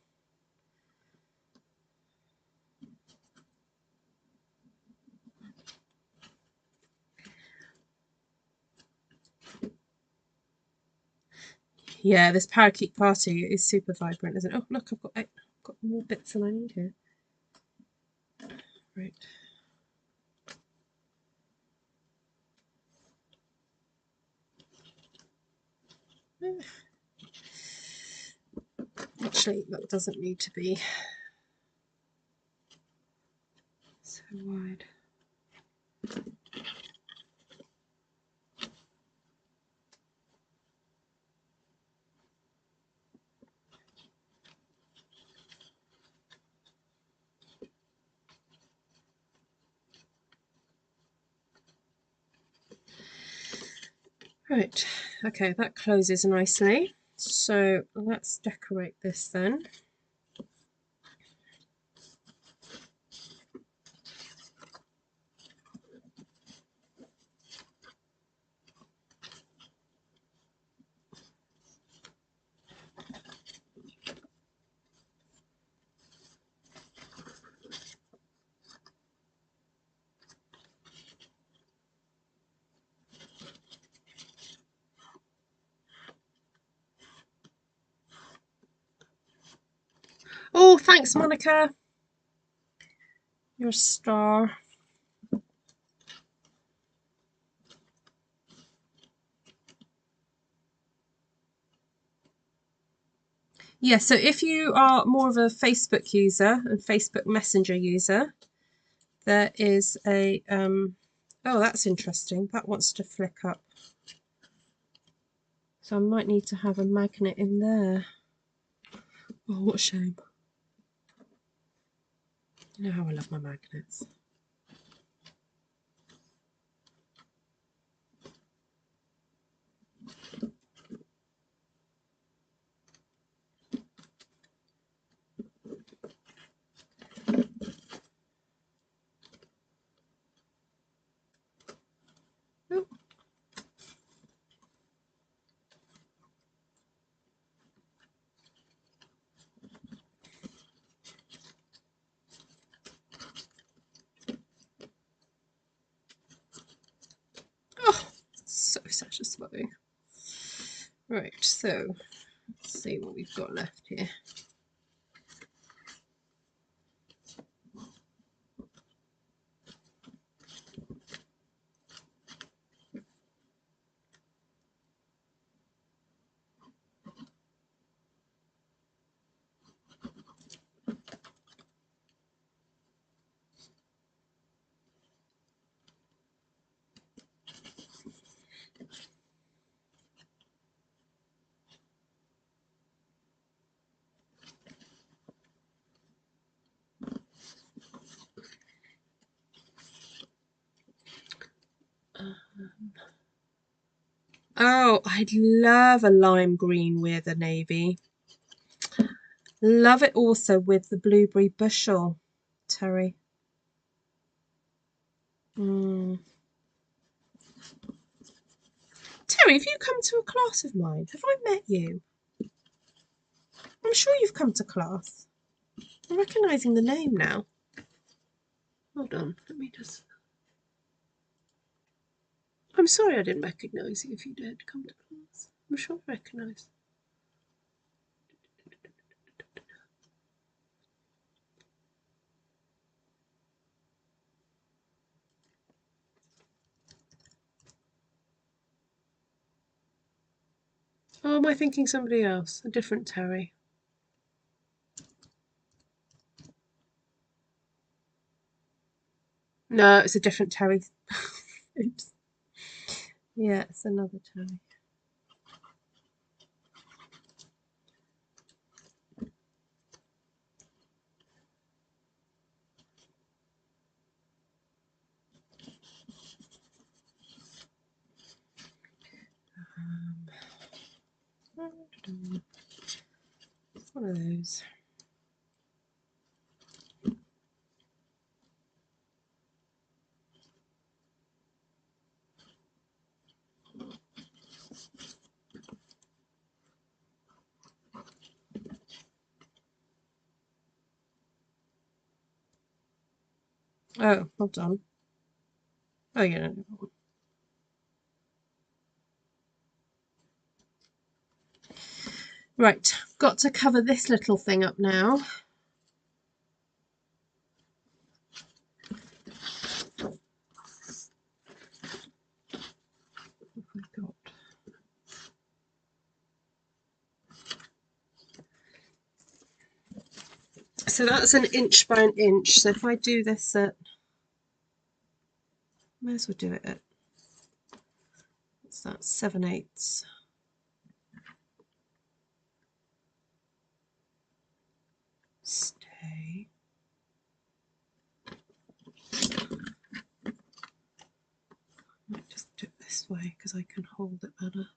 Yeah, this Parakeet party is super vibrant, isn't it? Oh, look, I've got more bits than I need here. Right. Actually, that doesn't need to be so wide. Right, okay, that closes nicely. So let's decorate this then. Oh, thanks, Monica. You're a star. Yeah, so if you are more of a Facebook user and Facebook Messenger user, there is a, oh, that's interesting. That wants to flick up. So I might need to have a magnet in there. Oh, what a shame. You know how I love my magnets. Oh. Oh, so satisfying. Right, so let's see what we've got left here. Oh, I'd love a lime green with a navy. Love it also with the blueberry bushel, Terry. Terry, have you come to a class of mine? Have I met you? I'm sure you've come to class. I'm recognising the name now. Hold on, let me just... I'm sorry I didn't recognise you if you did come to class. I'm sure I recognise. Oh, am I thinking somebody else? A different Terry? No, it's a different Terry. Oops. Yeah, it's another Terry. One of those. Oh, hold on. Oh, yeah, no. Right, got to cover this little thing up now. What have I got? So that's an inch by an inch. So if I do this at, may as well do it at, what's that, 7/8. Stay. I might just do it this way because I can hold it better.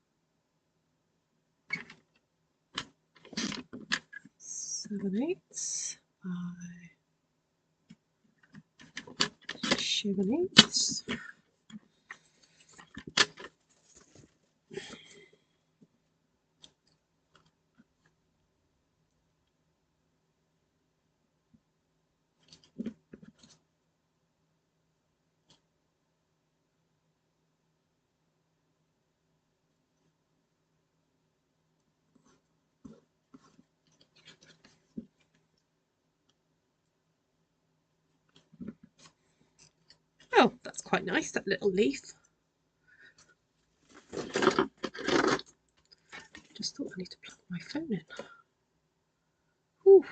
7/8 by 7/8. Oh, that's quite nice, that little leaf. Just thought I need to plug my phone in. Whew.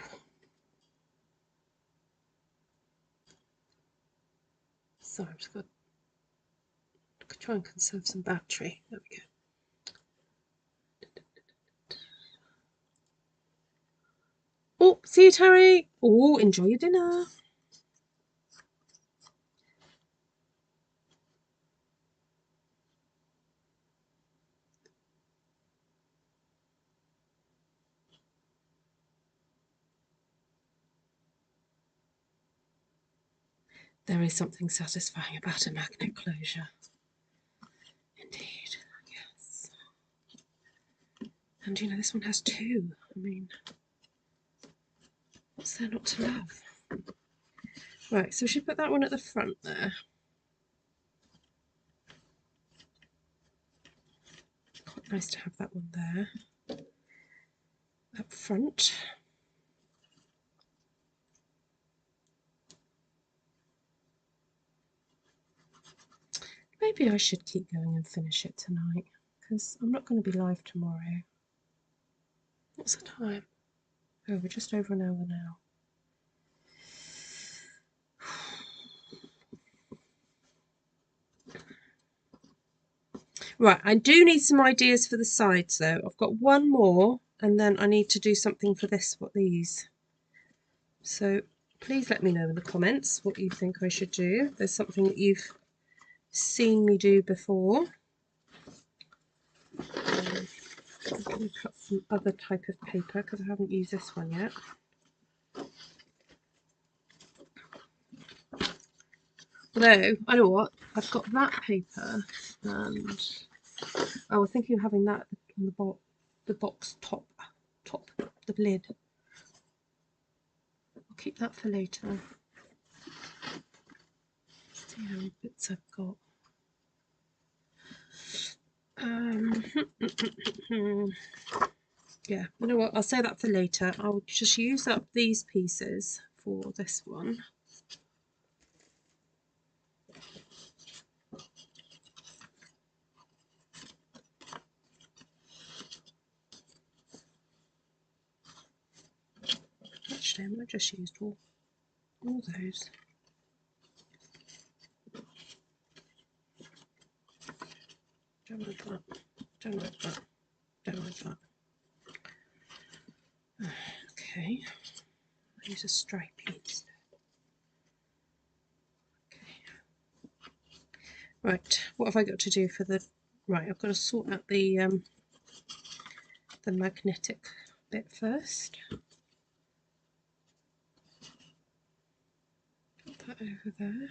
So I'm just going to try and conserve some battery. There we go. Oh, see you, Terry. Oh, enjoy your dinner. There is something satisfying about a magnet closure. Indeed, yes. And you know, this one has two. I mean, what's there not to love? Right, so we should put that one at the front there. Quite nice to have that one there. Up front. Maybe I should keep going and finish it tonight, because I'm not going to be live tomorrow. What's the time? Oh, we're just over an hour now. Right, I do need some ideas for the sides though. I've got one more and then I need to do something for these. So please let me know in the comments what you think I should do. If there's something that you've seen me do before. I'm going to cut some other type of paper because I haven't used this one yet. Although, I know what, I've got that paper and I was thinking of having that on the box top, the lid. I'll keep that for later. See how many bits I've got. Yeah, you know what, I'll say that for later. I'll just use up these pieces for this one. Actually, I might just use all those. Don't like that. Don't like that. Don't like that. Okay. I'll use a stripey instead. Okay. Right. What have I got to do for the? Right. I've got to sort out the magnetic bit first. Put that over there.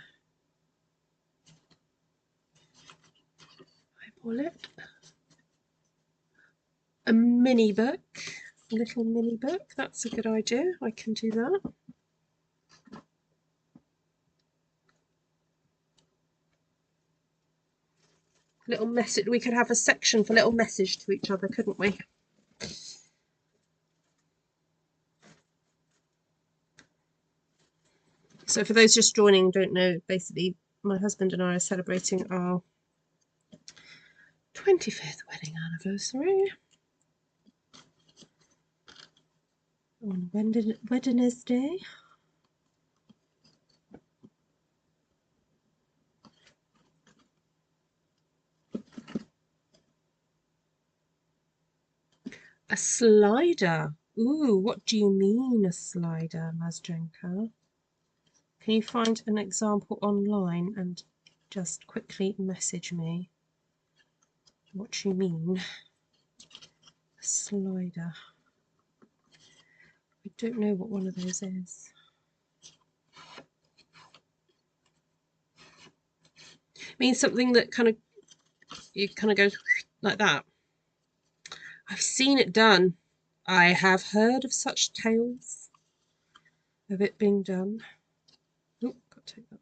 Eyeball it. A mini book, a little mini book. That's a good idea. I can do that. Little message. We could have a section for little message to each other, couldn't we? So for those just joining, don't know, basically my husband and I are celebrating our 25th wedding anniversary. on Wednesday. A slider. Ooh, what do you mean a slider, Mazjenka? Can you find an example online and just quickly message me what you mean? A slider. I don't know what one of those is. It means something that kind of goes like that. I've seen it done. I have heard of such tales of it being done. Oh, got to take that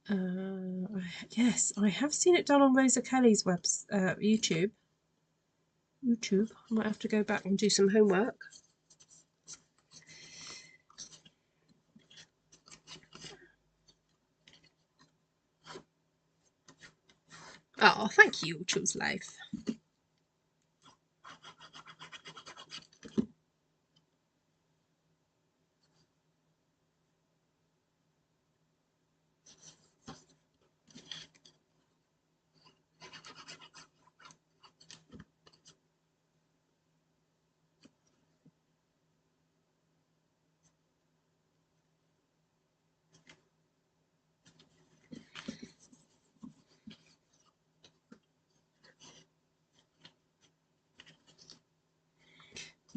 off. Yes, I have seen it done on Rosa Kelly's YouTube. I might have to go back and do some homework. Oh, thank you, Choose Life.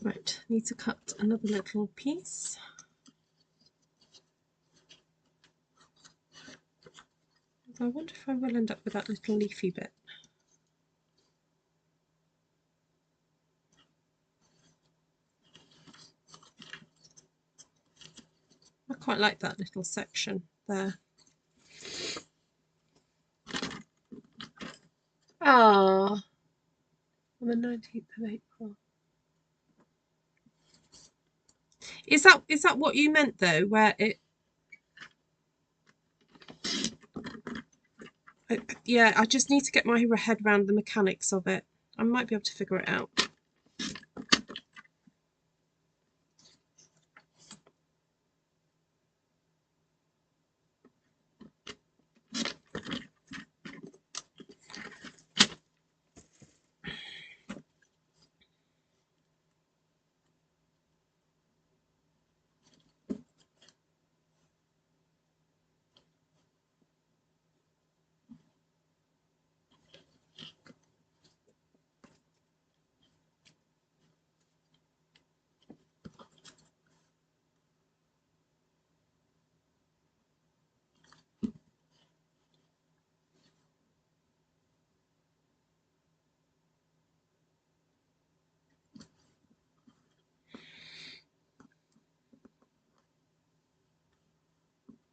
Right, need to cut another little piece. I wonder if I will end up with that little leafy bit. I quite like that little section there. Ah, on the 19th of April. Is that what you meant though, where it? Yeah, I just need to get my head around the mechanics of it. I might be able to figure it out.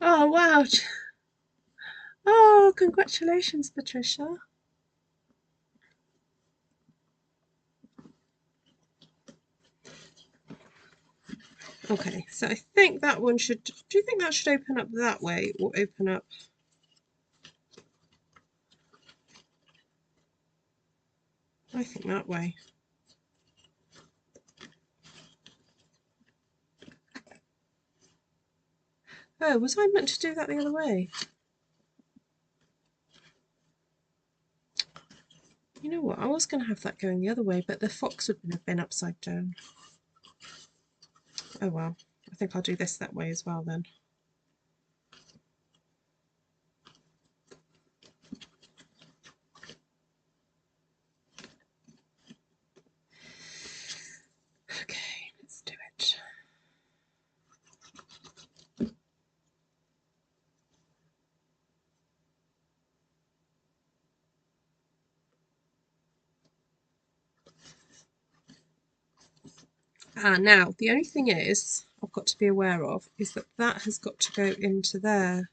Oh wow! Oh, congratulations, Patricia. Okay, so I think that one should. Do you think that should open up that way or open up? I think that way. Oh, was I meant to do that the other way? You know what? I was going to have that going the other way, but the fox would have been upside down. Oh well. I think I'll do this that way as well then. Okay, let's do it. Now, the only thing is, I've got to be aware of, is that that has got to go into there,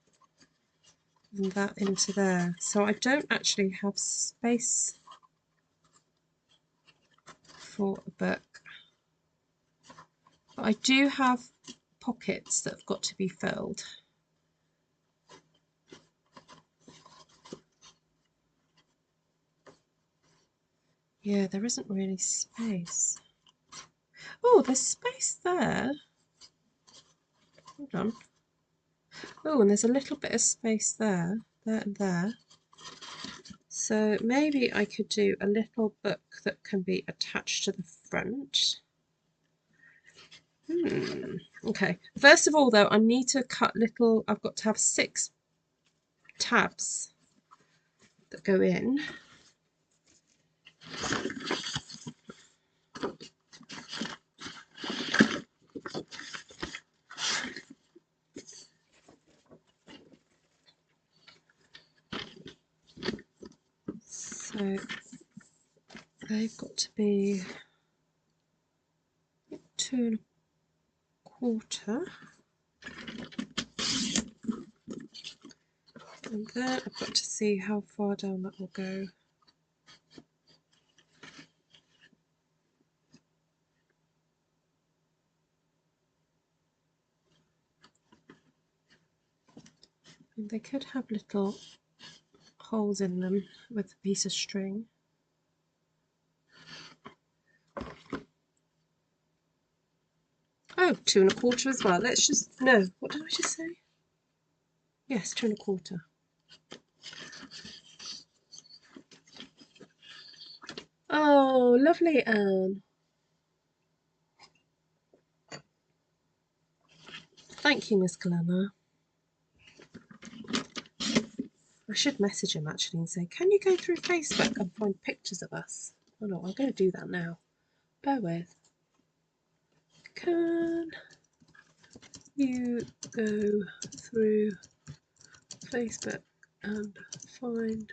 and that into there. So I don't actually have space for a book. But I do have pockets that have got to be filled. Yeah, there isn't really space. Oh, there's space there. Hold on. Oh, and there's a little bit of space there, there and there. So maybe I could do a little book that can be attached to the front. Okay, first of all though, I need to cut little, I've got to have 6 tabs that go in. So they've got to be 2 1/4, and then I've got to see how far down that will go. And they could have little holes in them with a piece of string. Oh, 2 1/4 as well. Let's just, no, what did I just say? Yes, 2 1/4. Oh, lovely, Anne. Thank you, Miss Glenna. I should message him actually and say, can you go through Facebook and find pictures of us? Oh no, I'm going to do that now. Bear with. Can you go through Facebook and find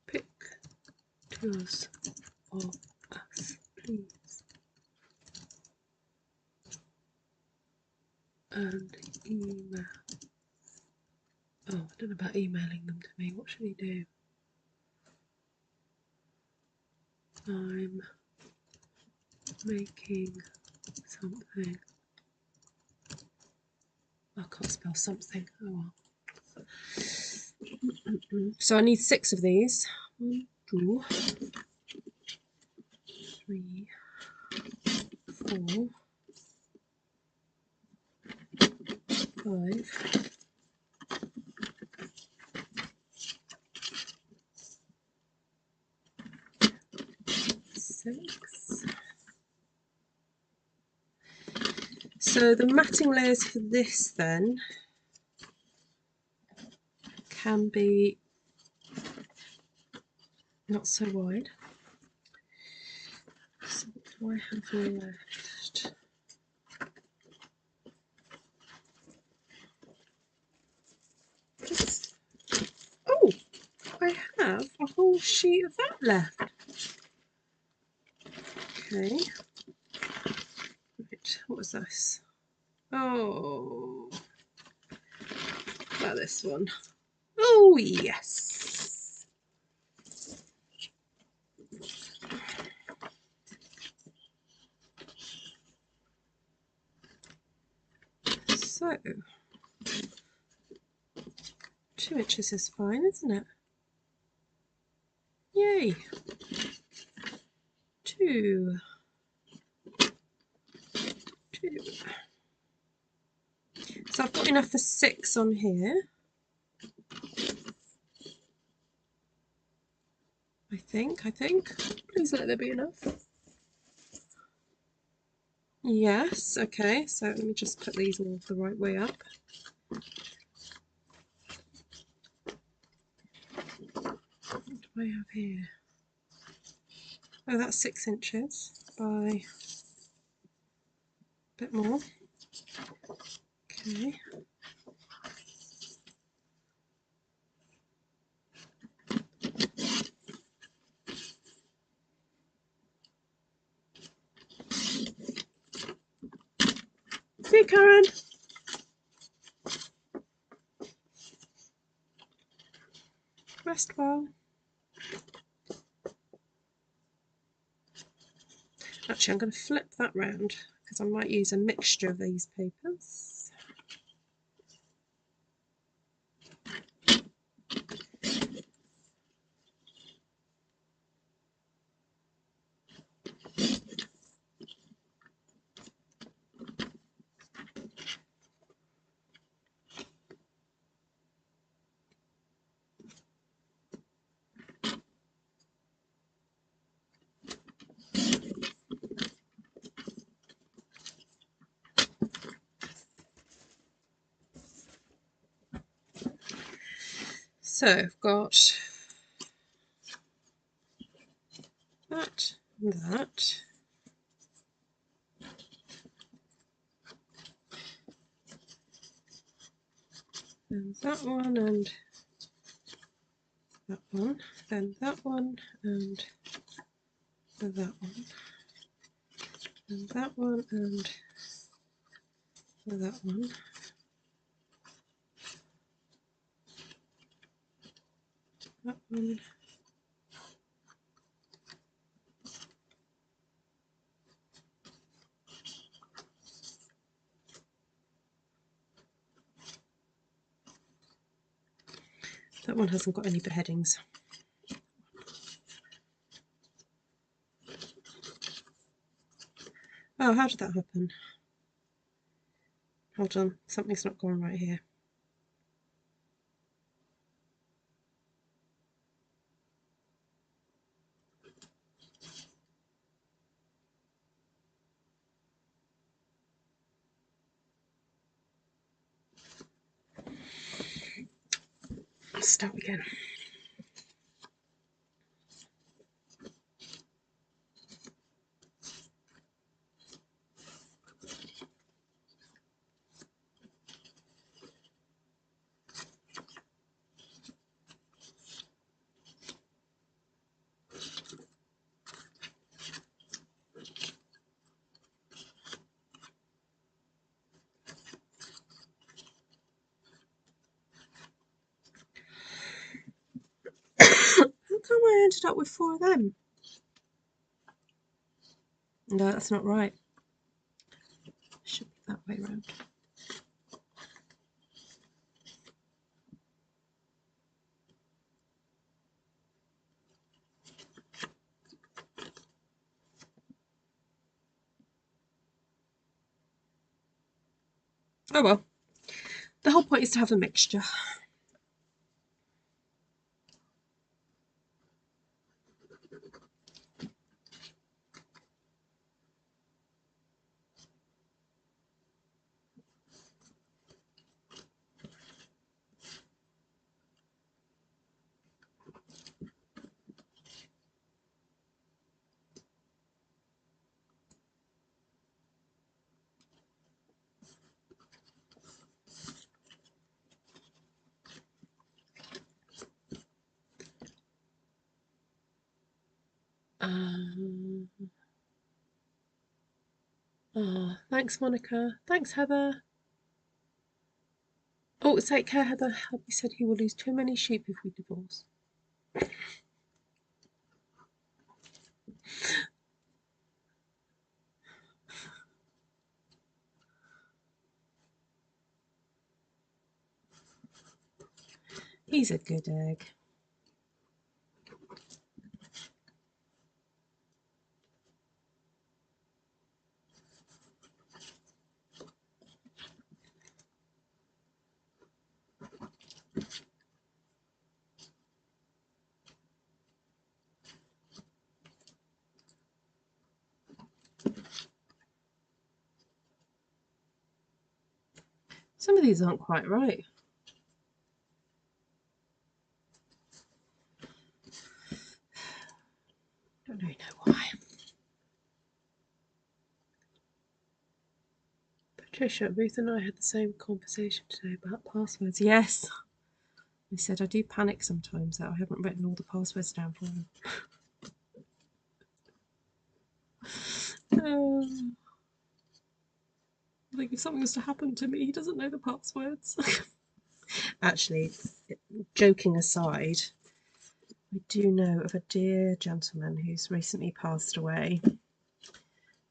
pictures of us, please? And email. Oh, I don't know about emailing them to me. What should he do? I'm making something. I can't spell something. Oh well. So I need 6 of these. 1, 2, 3, 4, 5, 6. So the matting layers for this then can be not so wide. So what do I have left? Oh, I have a whole sheet of that left. Okay. Right, what was this? Oh, about this one. Oh, yes. So, 2 inches is fine, isn't it? Yay. 2. 2. So I've got enough for 6 on here. I think. Please let there be enough. Yes, okay, so let me just put these all the right way up. What do I have here? Oh, that's 6 inches by a bit more. Okay. See you, Karen. Rest well. Actually, I'm going to flip that round because I might use a mixture of these papers. So I've got that and that. And that one and that one, then that one and that one, and that one and that one. That one. That one hasn't got any beheadings. Oh, how did that happen? Hold on, something's not going right here. Let's start again. How come I ended up with 4 of them? No, that's not right. It should be that way around. Oh well. The whole point is to have a mixture. Oh, thanks, Monica. Thanks, Heather. Oh, take care, Heather. Hubby said he will lose too many sheep if we divorce. He's a good egg. Some of these aren't quite right. Don't really know why. Patricia, Ruth and I had the same conversation today about passwords. Yes. I said I do panic sometimes that I haven't written all the passwords down for them. I think if something was to happen to me, he doesn't know the passwords. Actually, joking aside, I do know of a dear gentleman who's recently passed away,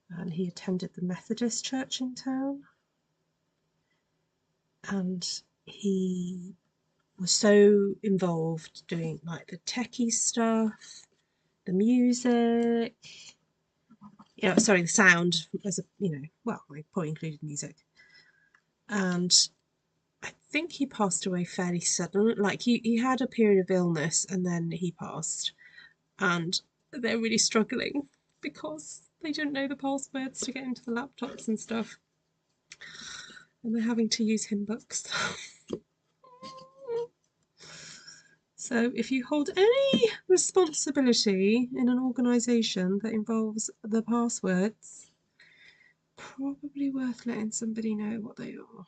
and he attended the Methodist church in town, and he was so involved doing like the techie stuff, the music, the sound as a, well, I probably included music. And I think he passed away fairly sudden. Like he had a period of illness and then he passed. And they're really struggling because they don't know the passwords to get into the laptops and stuff. And they're having to use hymn books. So if you hold any responsibility in an organisation that involves the passwords, probably worth letting somebody know what they are.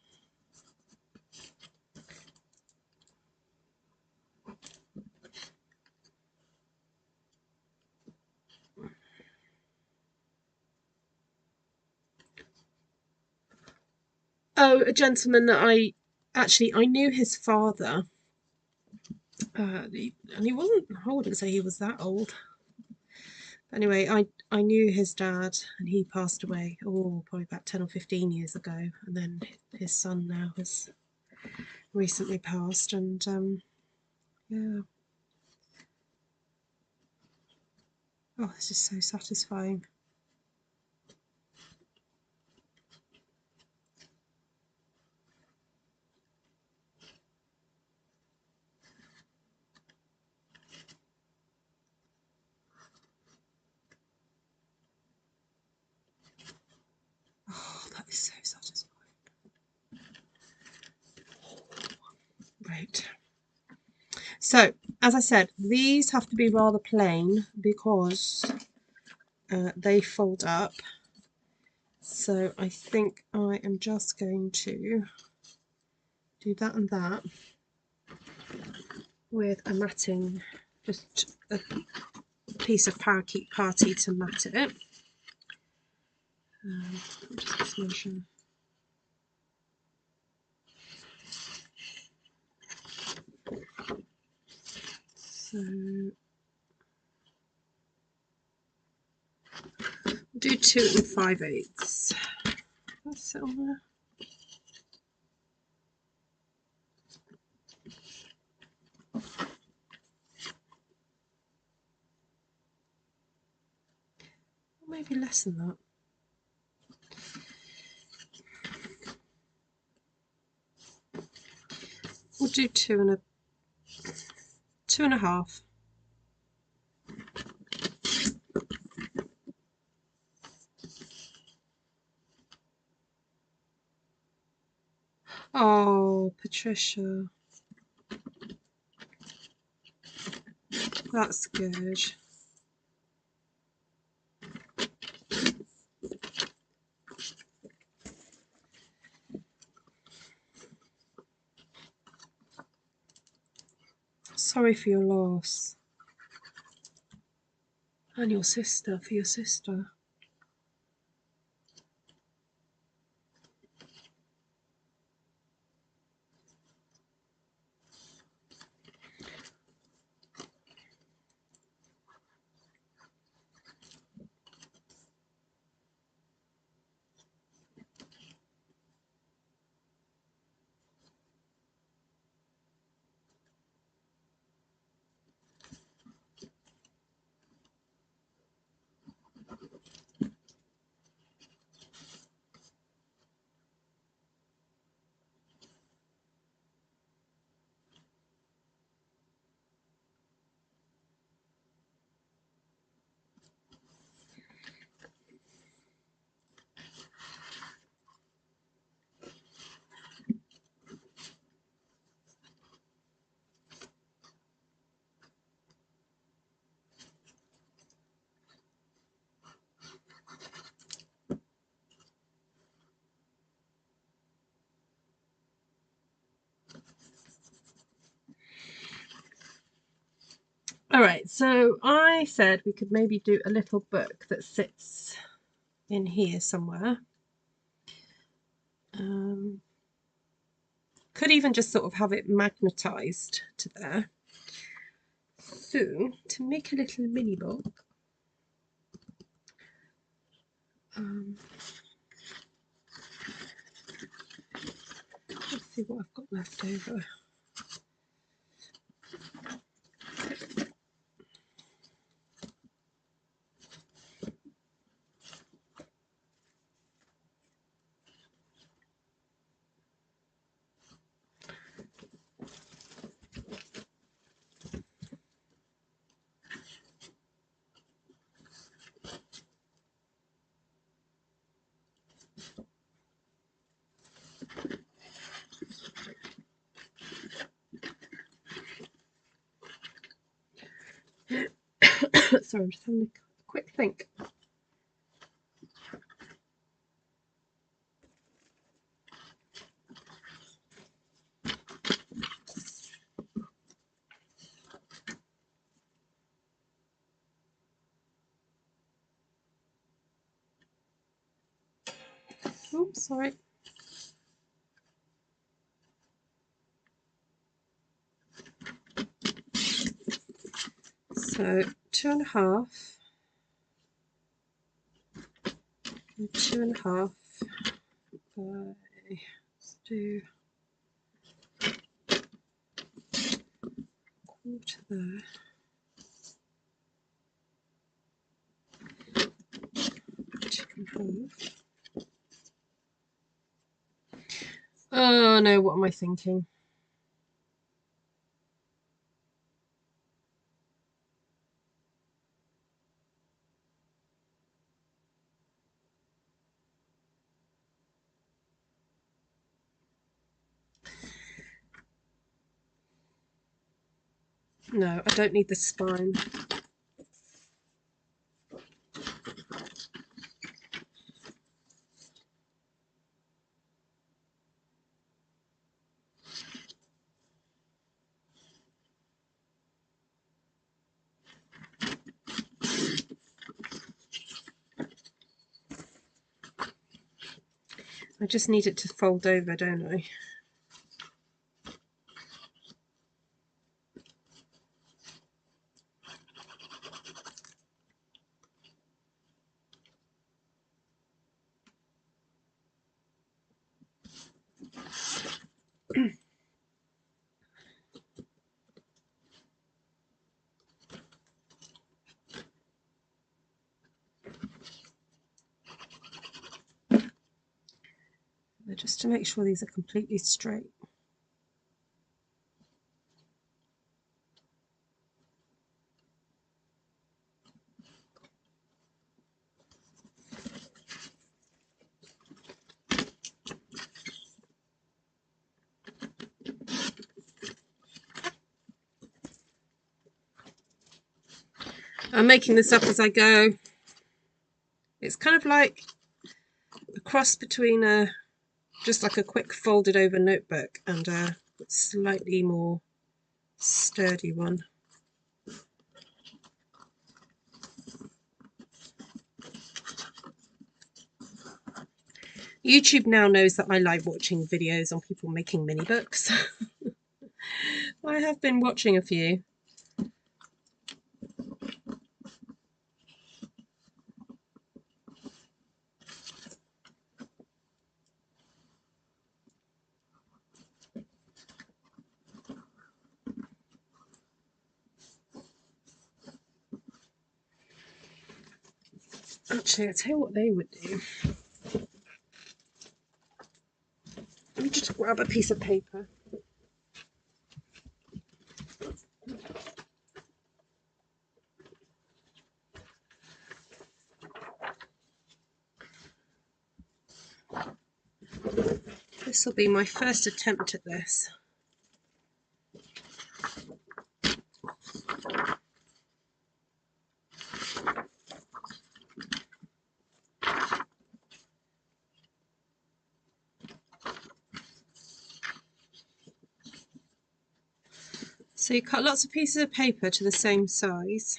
Oh, a gentleman that I knew his father, and he wasn't, I wouldn't say he was that old. Anyway, I knew his dad, and he passed away, probably about 10 or 15 years ago, and then his son now has recently passed, and yeah. Oh, this is so satisfying. Oh, that is so satisfying. Right. So, as I said, these have to be rather plain because they fold up. So I think I am just going to do that and that with a matting, just a piece of Parakeet Party to mat it. Just measure. So do 2 5/8. That's it on there. Maybe less than that. We'll do 2 1/2. Oh, Patricia. That's good. Sorry for your loss. And your sister, for your sister. All right, so I said we could maybe do a little book that sits in here somewhere. Could even just sort of have it magnetized to there. So to make a little mini book, let's see what I've got left over. Sorry, I'm just having a quick think. Oops, sorry. So 2.5 and 2.5 by, let's do quarter there. Oh no, what am I thinking? No, I don't need the spine. I just need it to fold over, don't I? Just to make sure these are completely straight. I'm making this up as I go. It's kind of like a cross between just like a quick folded over notebook and a slightly more sturdy one. YouTube now knows that I like watching videos on people making mini books. I have been watching a few. Actually, I'll tell you what they would do. Let me just grab a piece of paper. This will be my first attempt at this. So you cut lots of pieces of paper to the same size.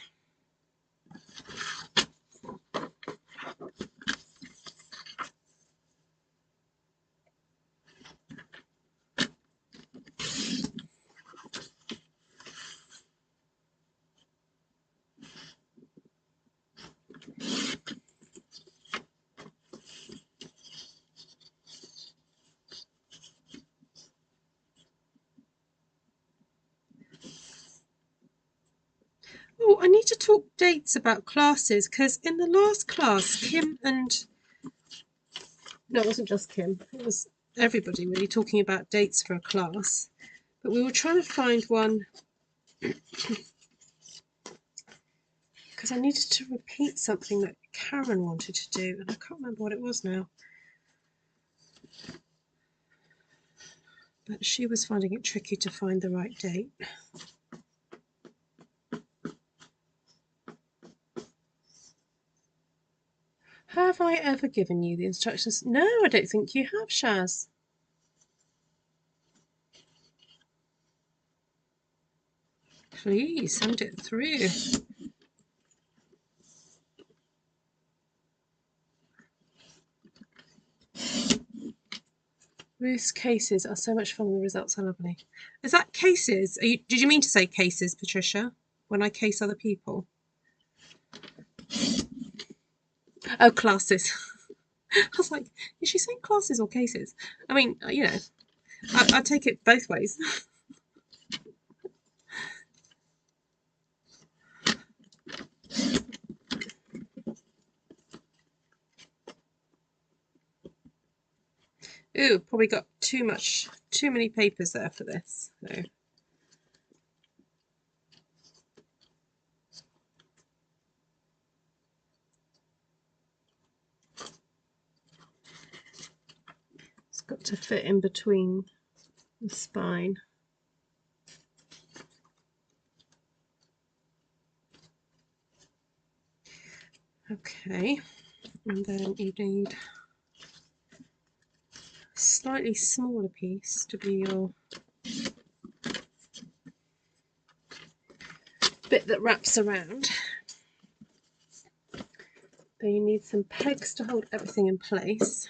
Oh, I need to talk dates about classes, because in the last class, Kim and... No, it wasn't just Kim. It was everybody really talking about dates for a class. But we were trying to find one because I needed to repeat something that Karen wanted to do, and I can't remember what it was now. But she was finding it tricky to find the right date. Have I ever given you the instructions? No, I don't think you have, Shaz. Please send it through. Ruth's cases are so much fun and the results are lovely. Is that cases? Did you mean to say cases, Patricia, when I case other people? Oh, classes. I was like, is she saying classes or cases? I mean, you know, I take it both ways. Ooh, probably got too many papers there for this. So. It's got to fit in between the spine. Okay, and then you need a slightly smaller piece to be your bit that wraps around. Then you need some pegs to hold everything in place.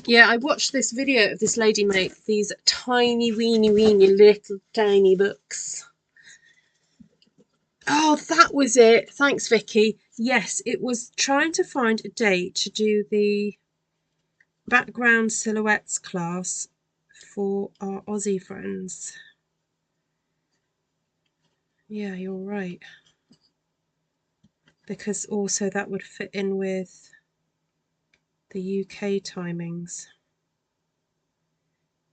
Yeah, I watched this video of this lady make these tiny, weeny little tiny books. Oh, that was it. Thanks, Vicky. Yes, it was trying to find a date to do the background silhouettes class for our Aussie friends. Yeah, you're right. Because also that would fit in with the UK timings.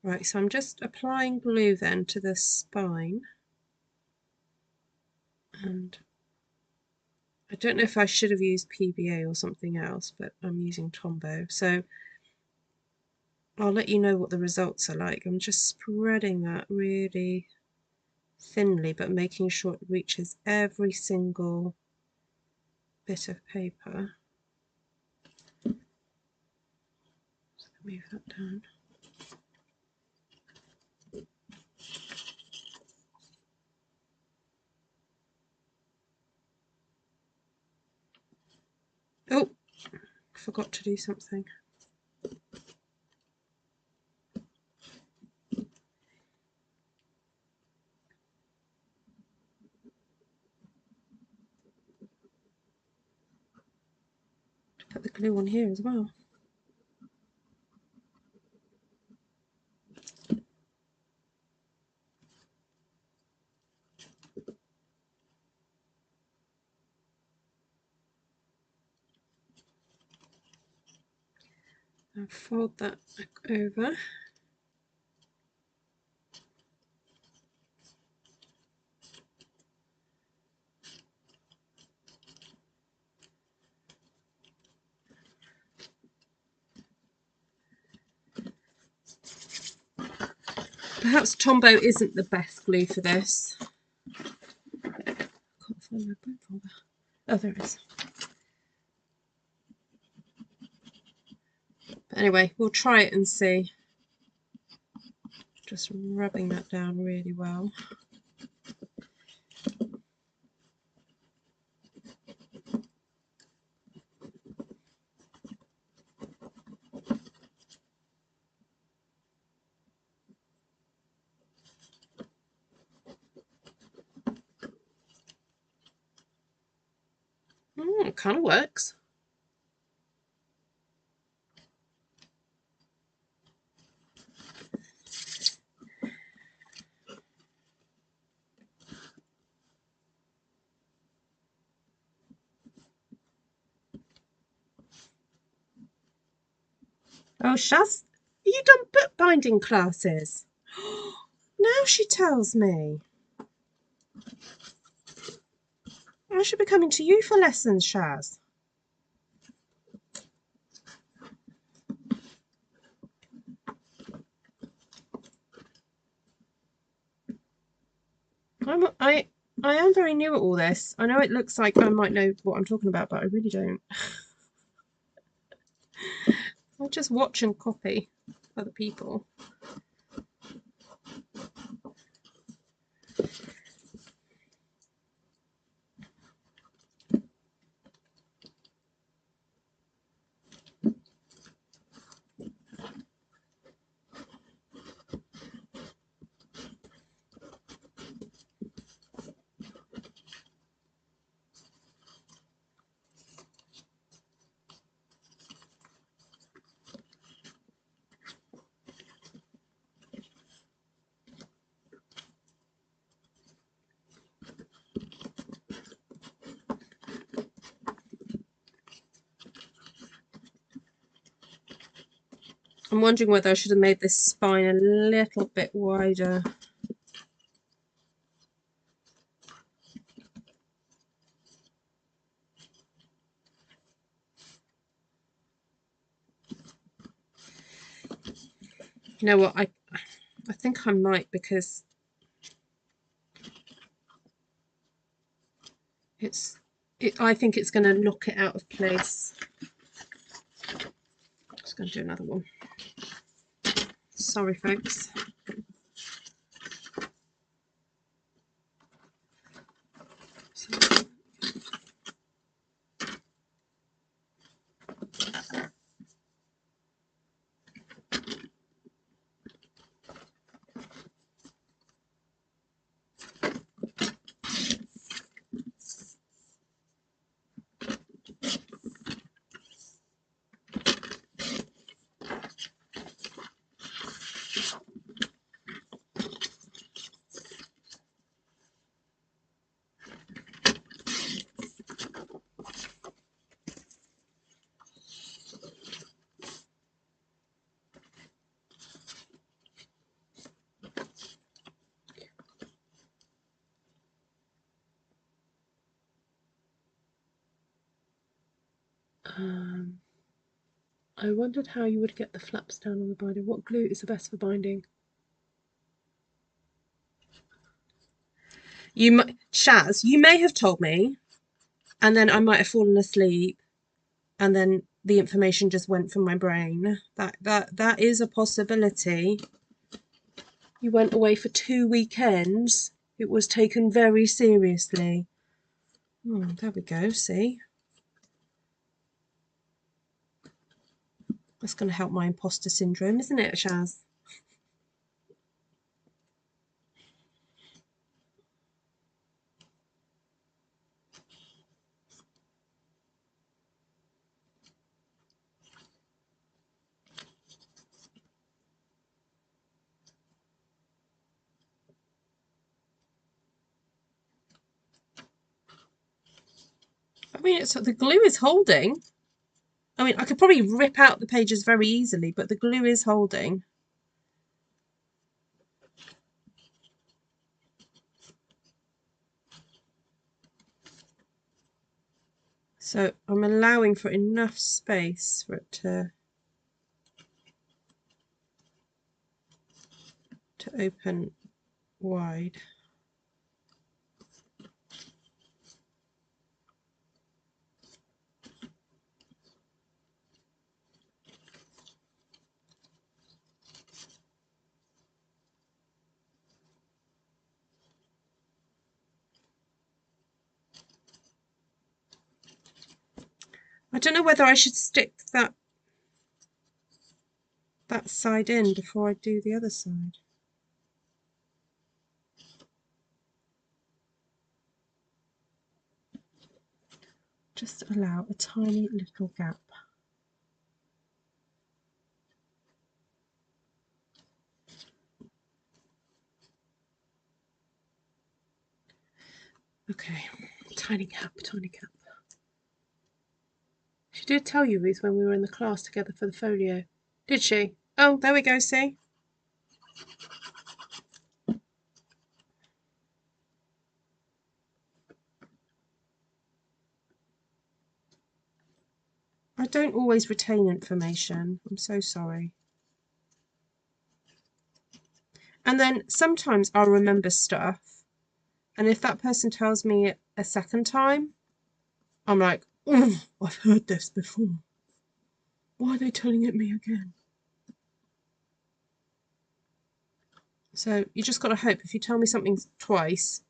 Right, so I'm just applying glue then to the spine. And I don't know if I should have used PBA or something else, but I'm using Tombow. So I'll let you know what the results are like. I'm just spreading that really thinly, but making sure it reaches every single bit of paper. Just move that down. Oh, forgot to do something. Put the glue on here as well. And fold that back over. Perhaps Tombow isn't the best glue for this. I can't find my broom folder. Oh, there it is. But anyway, we'll try it and see. Just rubbing that down really well. It kind of works. Oh, Shaz, you done bookbinding classes? Now she tells me. I should be coming to you for lessons, Shaz. I am very new at all this. I know it looks like I might know what I'm talking about, but I really don't. I just watch and copy other people. I'm wondering whether I should have made this spine a little bit wider. You know what, I think I might, because I think it's going to knock it out of place. Just going to do another one. Sorry, folks. I wondered how you would get the flaps down on the binder. What glue is the best for binding? Shaz, you may have told me, and then I might have fallen asleep, and then the information just went from my brain. That is a possibility. You went away for 2 weekends. It was taken very seriously. Oh, there we go, see? That's going to help my imposter syndrome, isn't it, Shaz? I mean, the glue is holding. I mean, I could probably rip out the pages very easily, but the glue is holding. So I'm allowing for enough space for it to open wide. I don't know whether I should stick that side in before I do the other side. Just allow a tiny little gap. Okay, tiny gap, tiny gap. She did tell you, Ruth, when we were in the class together for the folio. Did she? Oh, there we go, see? I don't always retain information. I'm so sorry. And then sometimes I'll remember stuff. And if that person tells me it a second time, I'm like, oh, I've heard this before. Why are they telling it me again? So you just got to hope if you tell me something twice,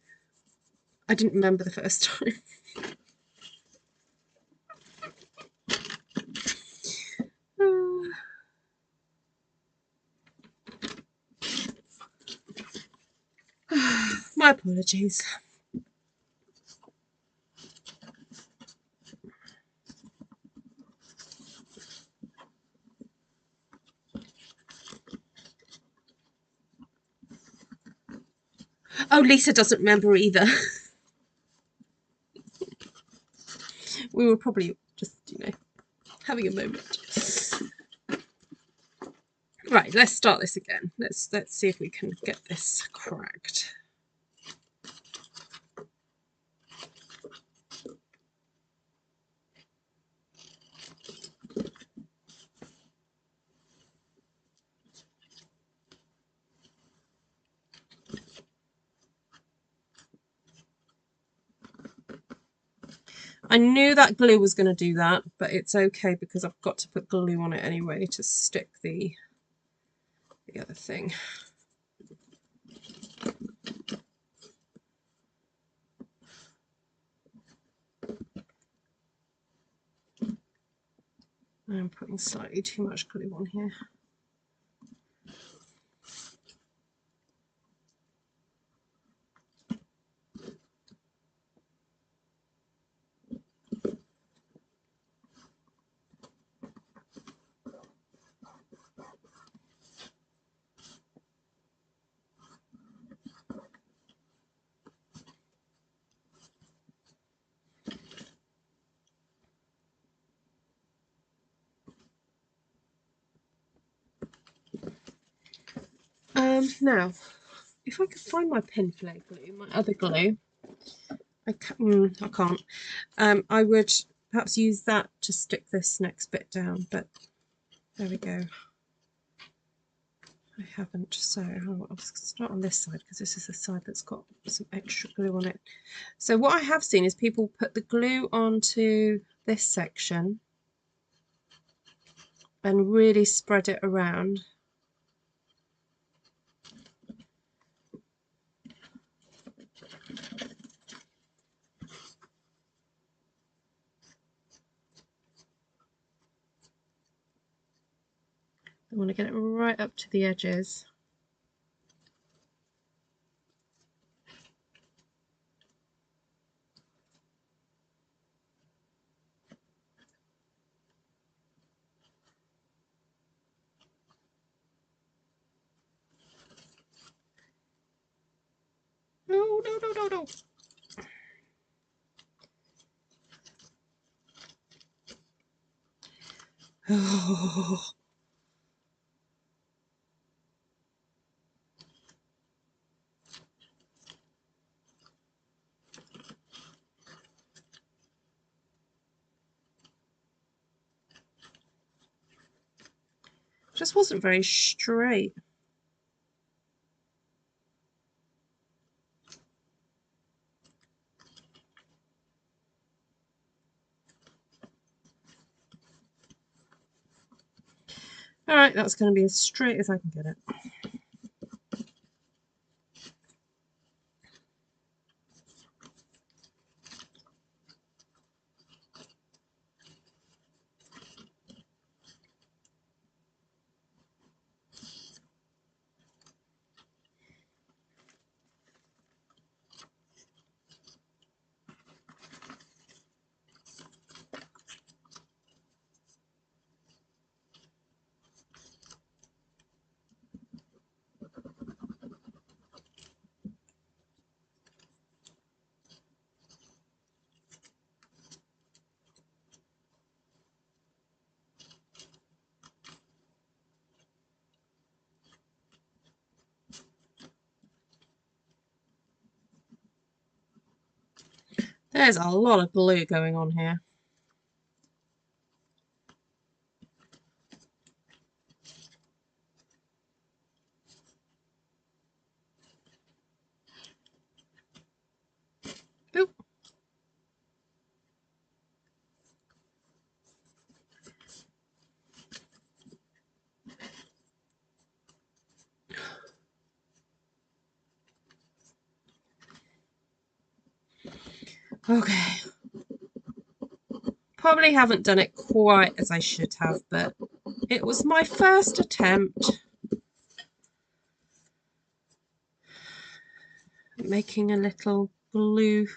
I didn't remember the first time. My apologies. Oh, Lisa doesn't remember either. We were probably just, you know, having a moment. Right, let's start this again. Let's see if we can get this cracked. I knew that glue was going to do that, but it's okay because I've got to put glue on it anyway to stick the other thing. I'm putting slightly too much glue on here. Now, if I could find my pin flare glue, my other glue, I can't. I would perhaps use that to stick this next bit down, but there we go. I haven't, so I'll start on this side because this is the side that's got some extra glue on it. So what I have seen is people put the glue onto this section and really spread it around. I want to get it right up to the edges. No, no, no, no, no. Oh. Just wasn't very straight. All right, that's going to be as straight as I can get it. There's a lot of glue going on here. Oop. Okay. Probably haven't done it quite as I should have, but it was my first attempt at making a little glued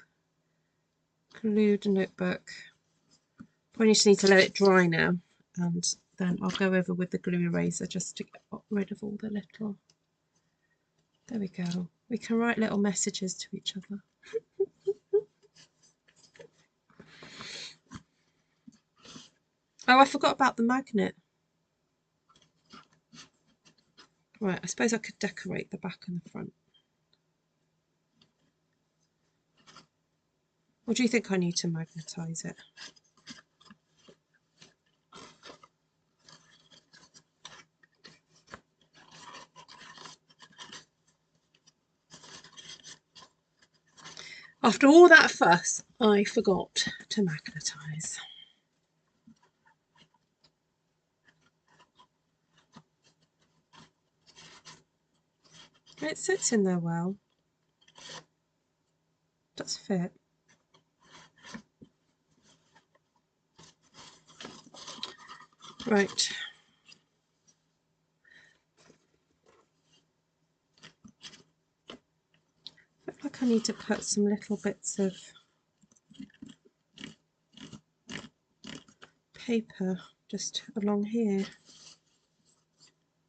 notebook. Probably just need to let it dry now, and then I'll go over with the glue eraser just to get rid of all the little... There we go. We can write little messages to each other. Oh, I forgot about the magnet. Right, I suppose I could decorate the back and the front. Or do you think I need to magnetise it? After all that fuss, I forgot to magnetise. It sits in there well. Does fit. Right. I feel like I need to put some little bits of paper just along here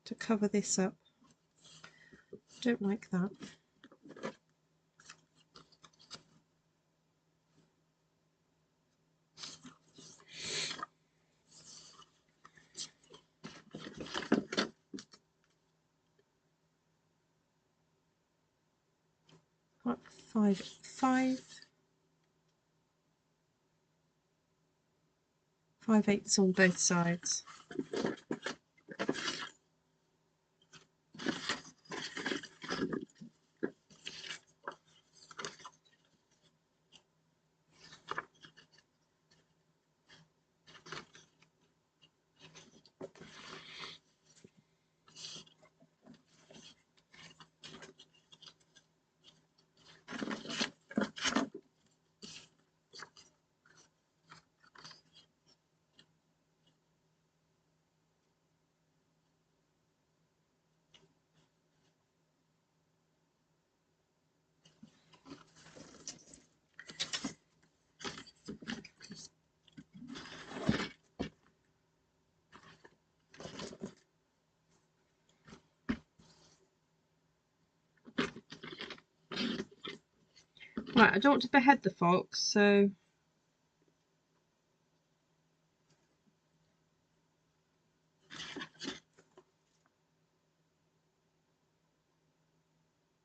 to cover this up. Don't like that. What, 5/8 on both sides. Right, I don't want to behead the fox, so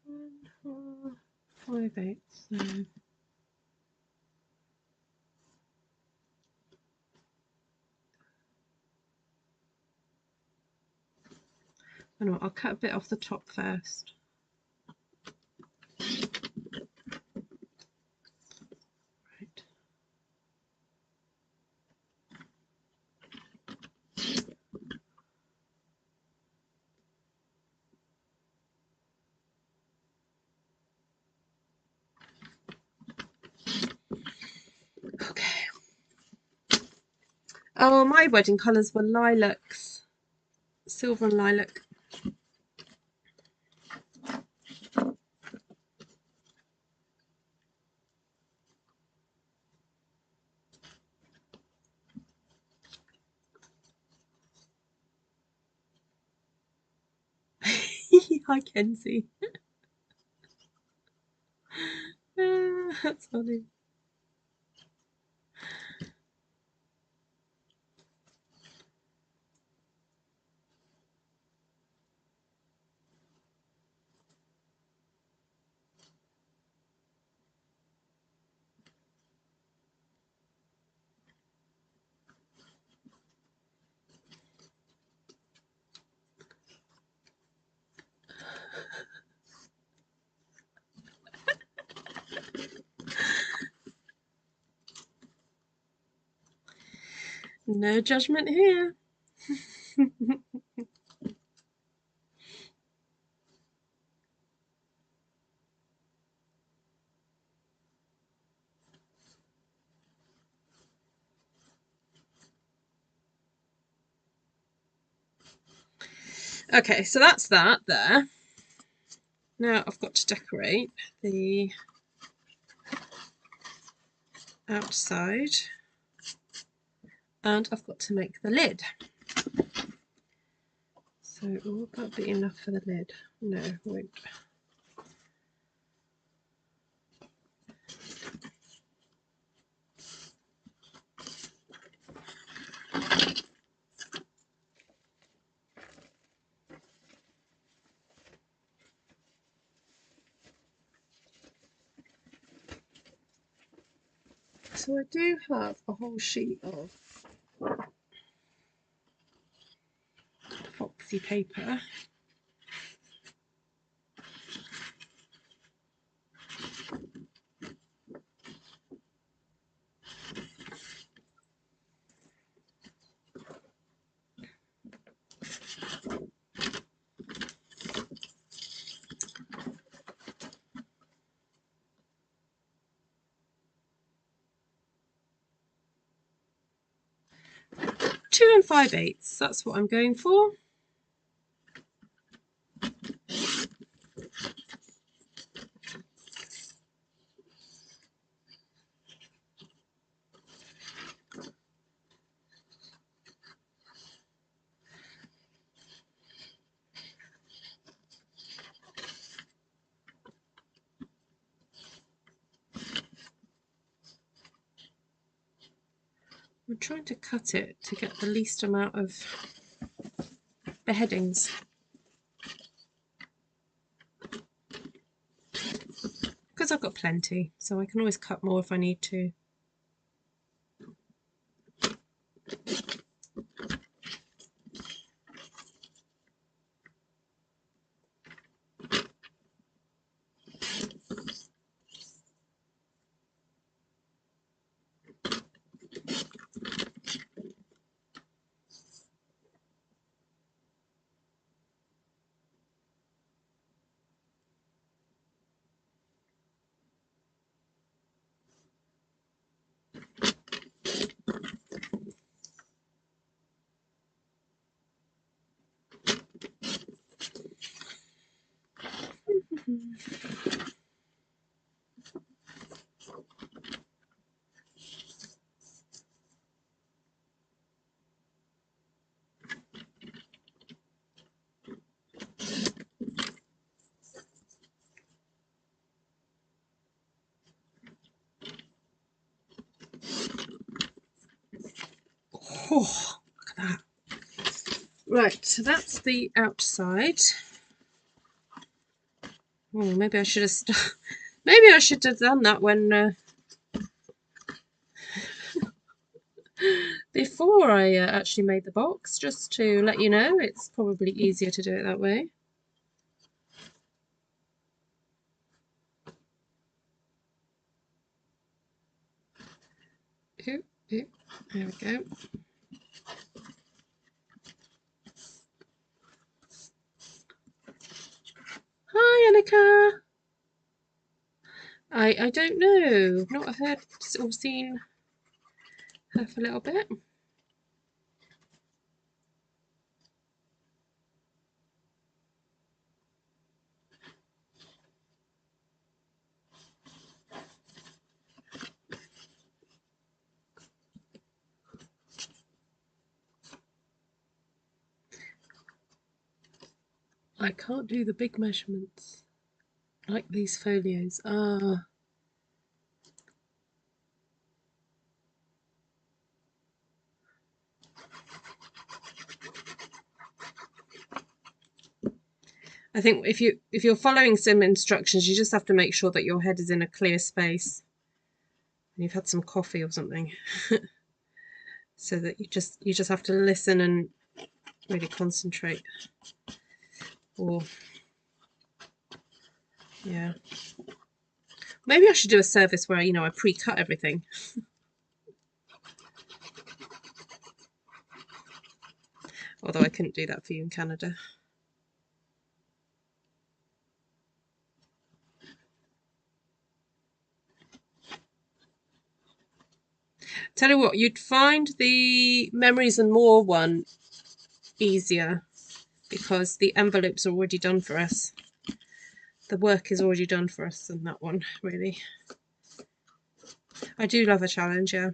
one, 4, 5/8. So I know, I'll cut a bit off the top first. Right. Okay. Oh, my wedding colours were lilacs, silver and lilac. Hi, Kenzie. That's funny. No judgment here. Okay, so that's that there. Now I've got to decorate the outside, and I've got to make the lid. So will that be enough for the lid? No, it won't. So I do have a whole sheet of foxy paper. Two 2 5/8, that's what I'm going for. I'm trying to cut it to get the least amount of beheadings. Because I've got plenty, so I can always cut more if I need to. Oh, look at that. Right, so that's the outside. Oh, maybe I should have maybe I should have done that when before I actually made the box, just to let you know. It's probably easier to do it that way. Ooh, ooh, there we go. Hi, Annika. I don't know. I've not heard or seen her for a little bit. I can't do the big measurements like these folios. Ah. I think if you're following some instructions, you just have to make sure that your head is in a clear space and you've had some coffee or something. So that you just have to listen and really concentrate. Or yeah. Maybe I should do a service where, I pre-cut everything. although I couldn't do that for you in Canada. Tell you what, you'd find the Memories and More one easier because the envelopes are already done for us. The work is already done for us on that one, really. I do love a challenge, yeah.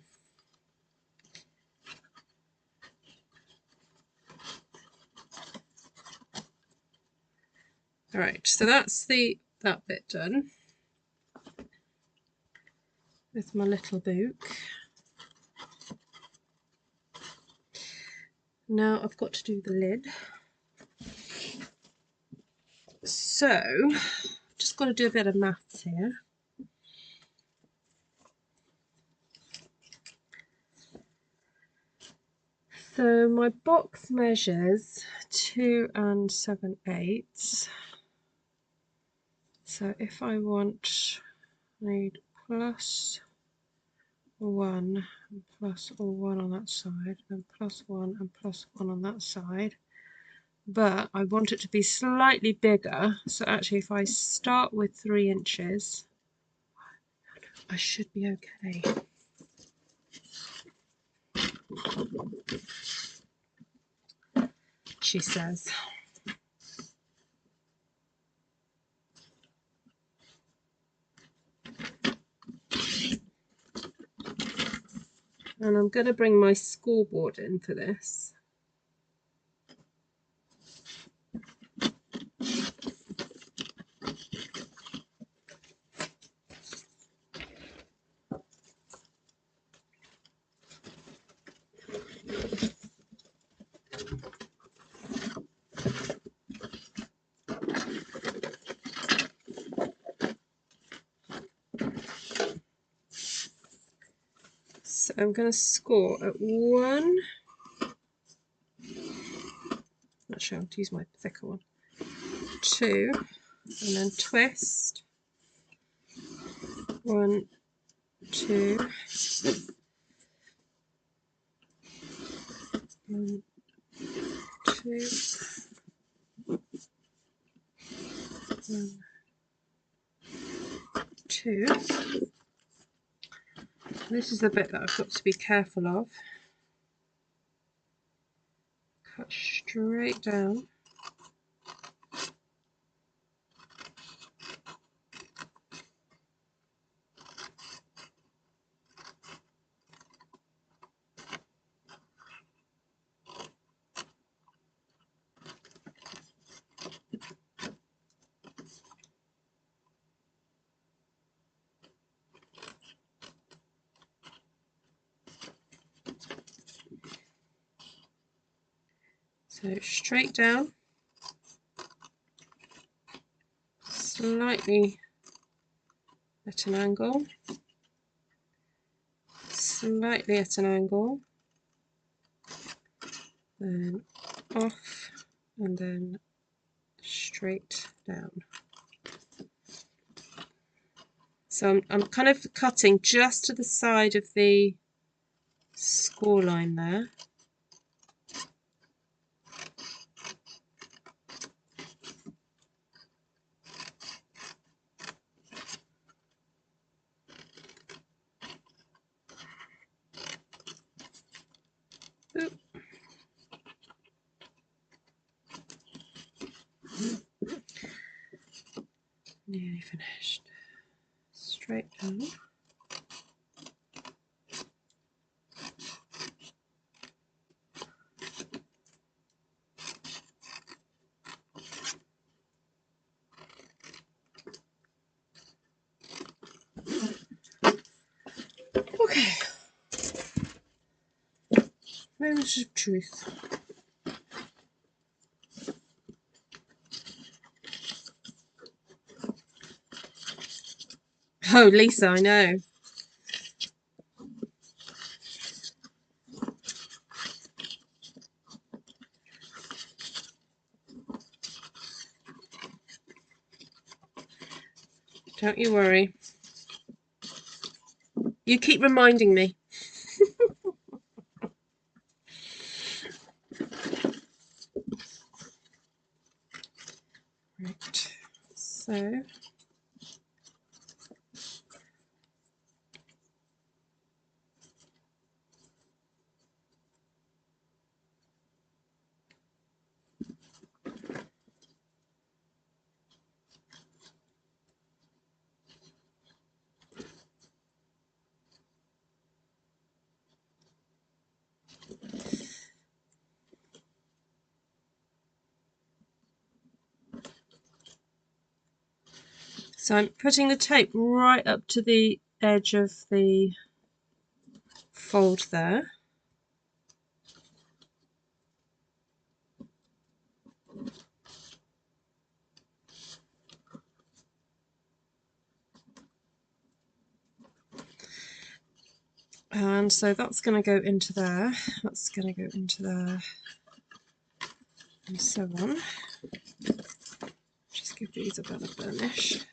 Alright, so that's that bit done with my little book. Now I've got to do the lid. So, just got to do a bit of maths here. So my box measures 2 7/8. So if I need +1 and +1 on that side, and +1 and +1 on that side. But I want it to be slightly bigger, so actually if I start with 3 inches, I should be okay. She says. And I'm going to bring my scoreboard in for this. So I'm going to score at 1. Actually, I'll use my thicker one. 2, and then twist. 1, 2. 1, 2. 1, 2. This is the bit that I've got to be careful of. Cut straight down. So straight down, slightly at an angle, slightly at an angle, then off, and then straight down. So I'm kind of cutting just to the side of the score line there. Oop. Nearly finished. Straight down. Okay. Moments of truth. Oh, Lisa, I know. Don't you worry. You keep reminding me. So I'm putting the tape right up to the edge of the fold there. And so that's going to go into there, that's going to go into there, and so on. Just give these a better burnish.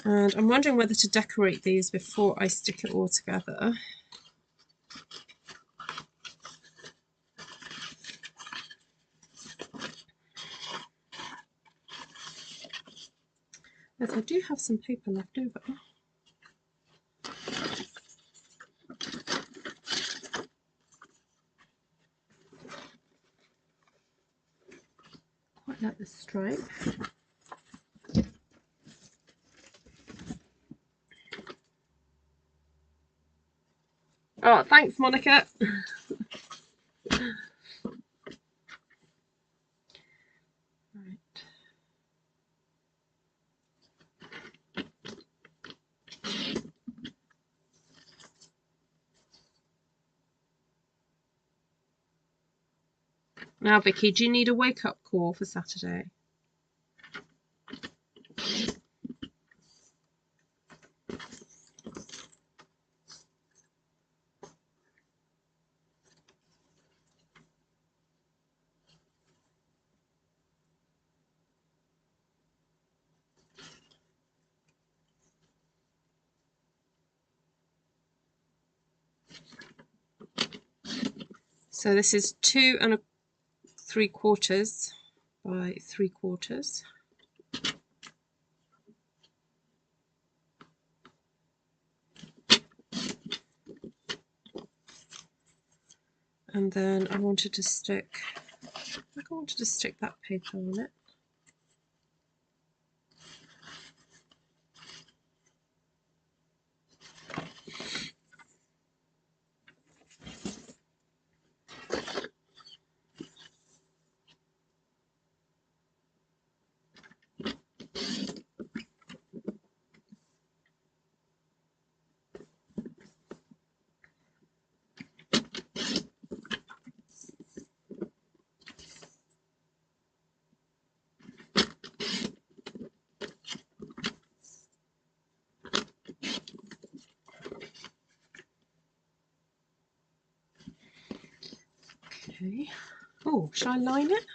And I'm wondering whether to decorate these before I stick it all together. As I do have some paper left over. Quite like the stripe. Oh, thanks, Monica. Right. Now, Vicky, do you need a wake-up call for Saturday? So this is 2 3/4 by 3/4. And then I wanted to stick, that paper on it. Okay. Oh, shall I line it?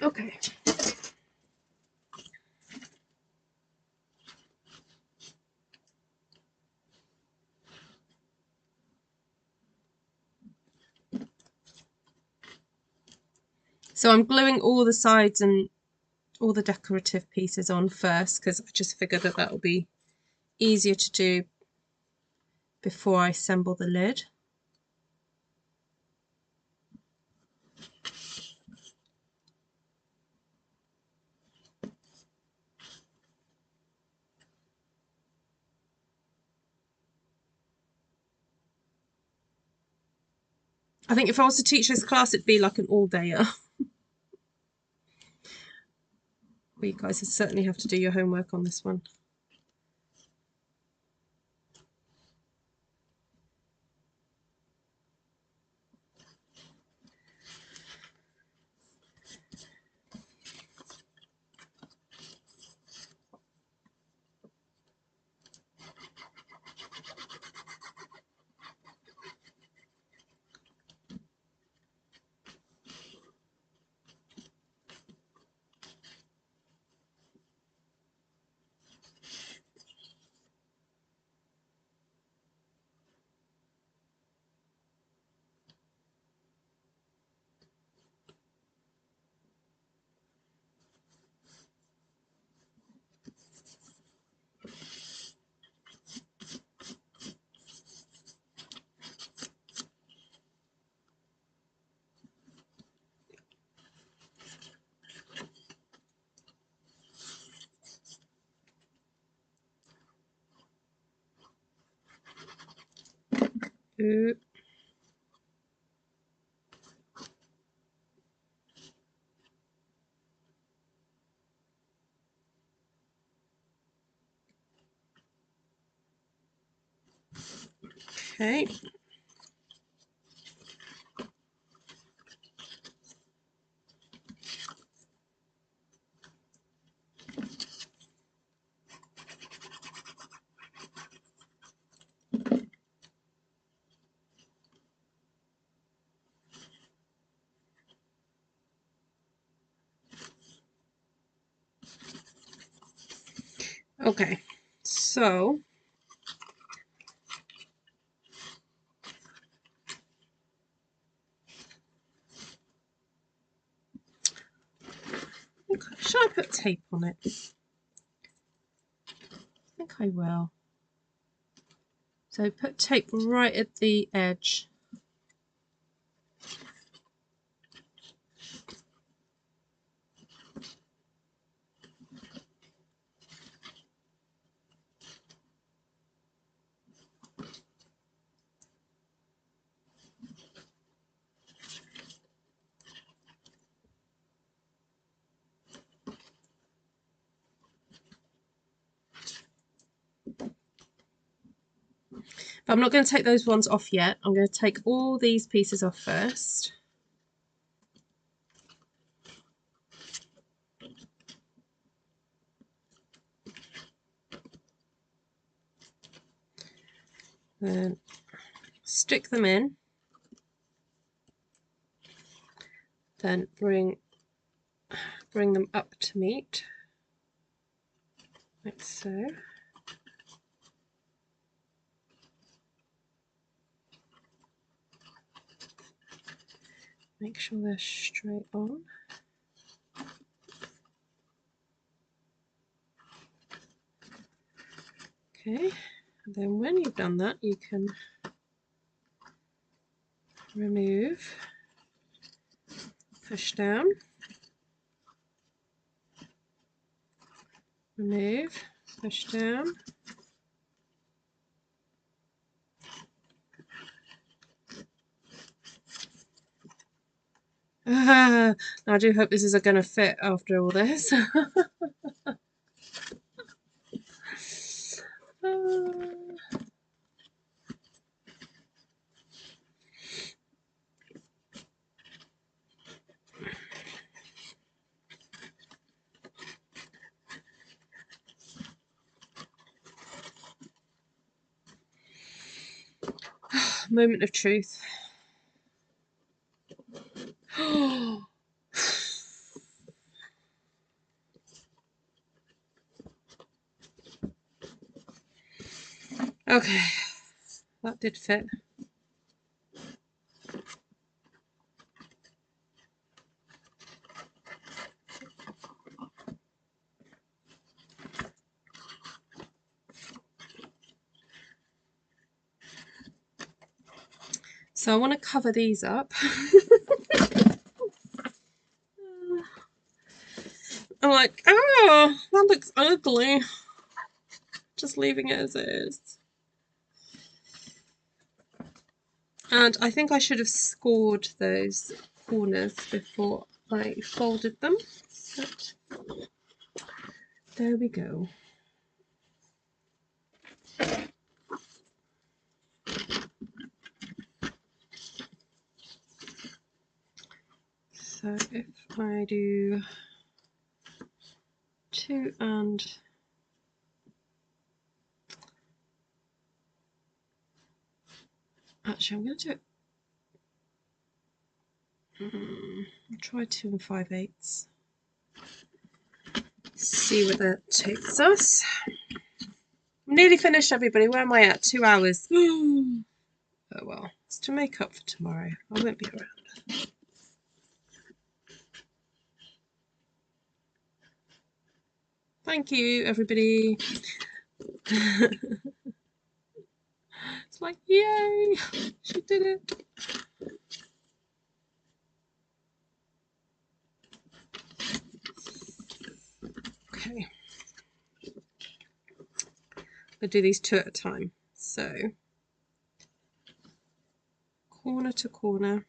Okay. So I'm gluing all the sides and all the decorative pieces on first because I just figured that that will be easier to do before I assemble the lid. I think if I was to teach this class, it'd be like an all-dayer. Well, you guys certainly have to do your homework on this one. Ooh. Okay. Okay, so should I put tape on it? I think I will. So put tape right at the edge. But I'm not going to take those ones off yet. I'm going to take all these pieces off first. Then stick them in. Then bring them up to meet, like so. Make sure they're straight on. Okay, and then when you've done that, you can remove, push down, remove, push down. I do hope this is going to fit after all this. Moment of truth. Okay, that did fit. So I want to cover these up. I'm like, oh, that looks ugly. Just leaving it as is. And I think I should have scored those corners before I folded them, but there we go. So if I do 2 and actually I'm going to do it. I'll try 2 5/8. See where that takes us. I'm nearly finished, everybody. Where am I at? 2 hours. Oh well, it's to make up for tomorrow. I won't be around. Thank you, everybody. It's like, yay, she did it. Okay. I'll do these 2 at a time. So, corner to corner.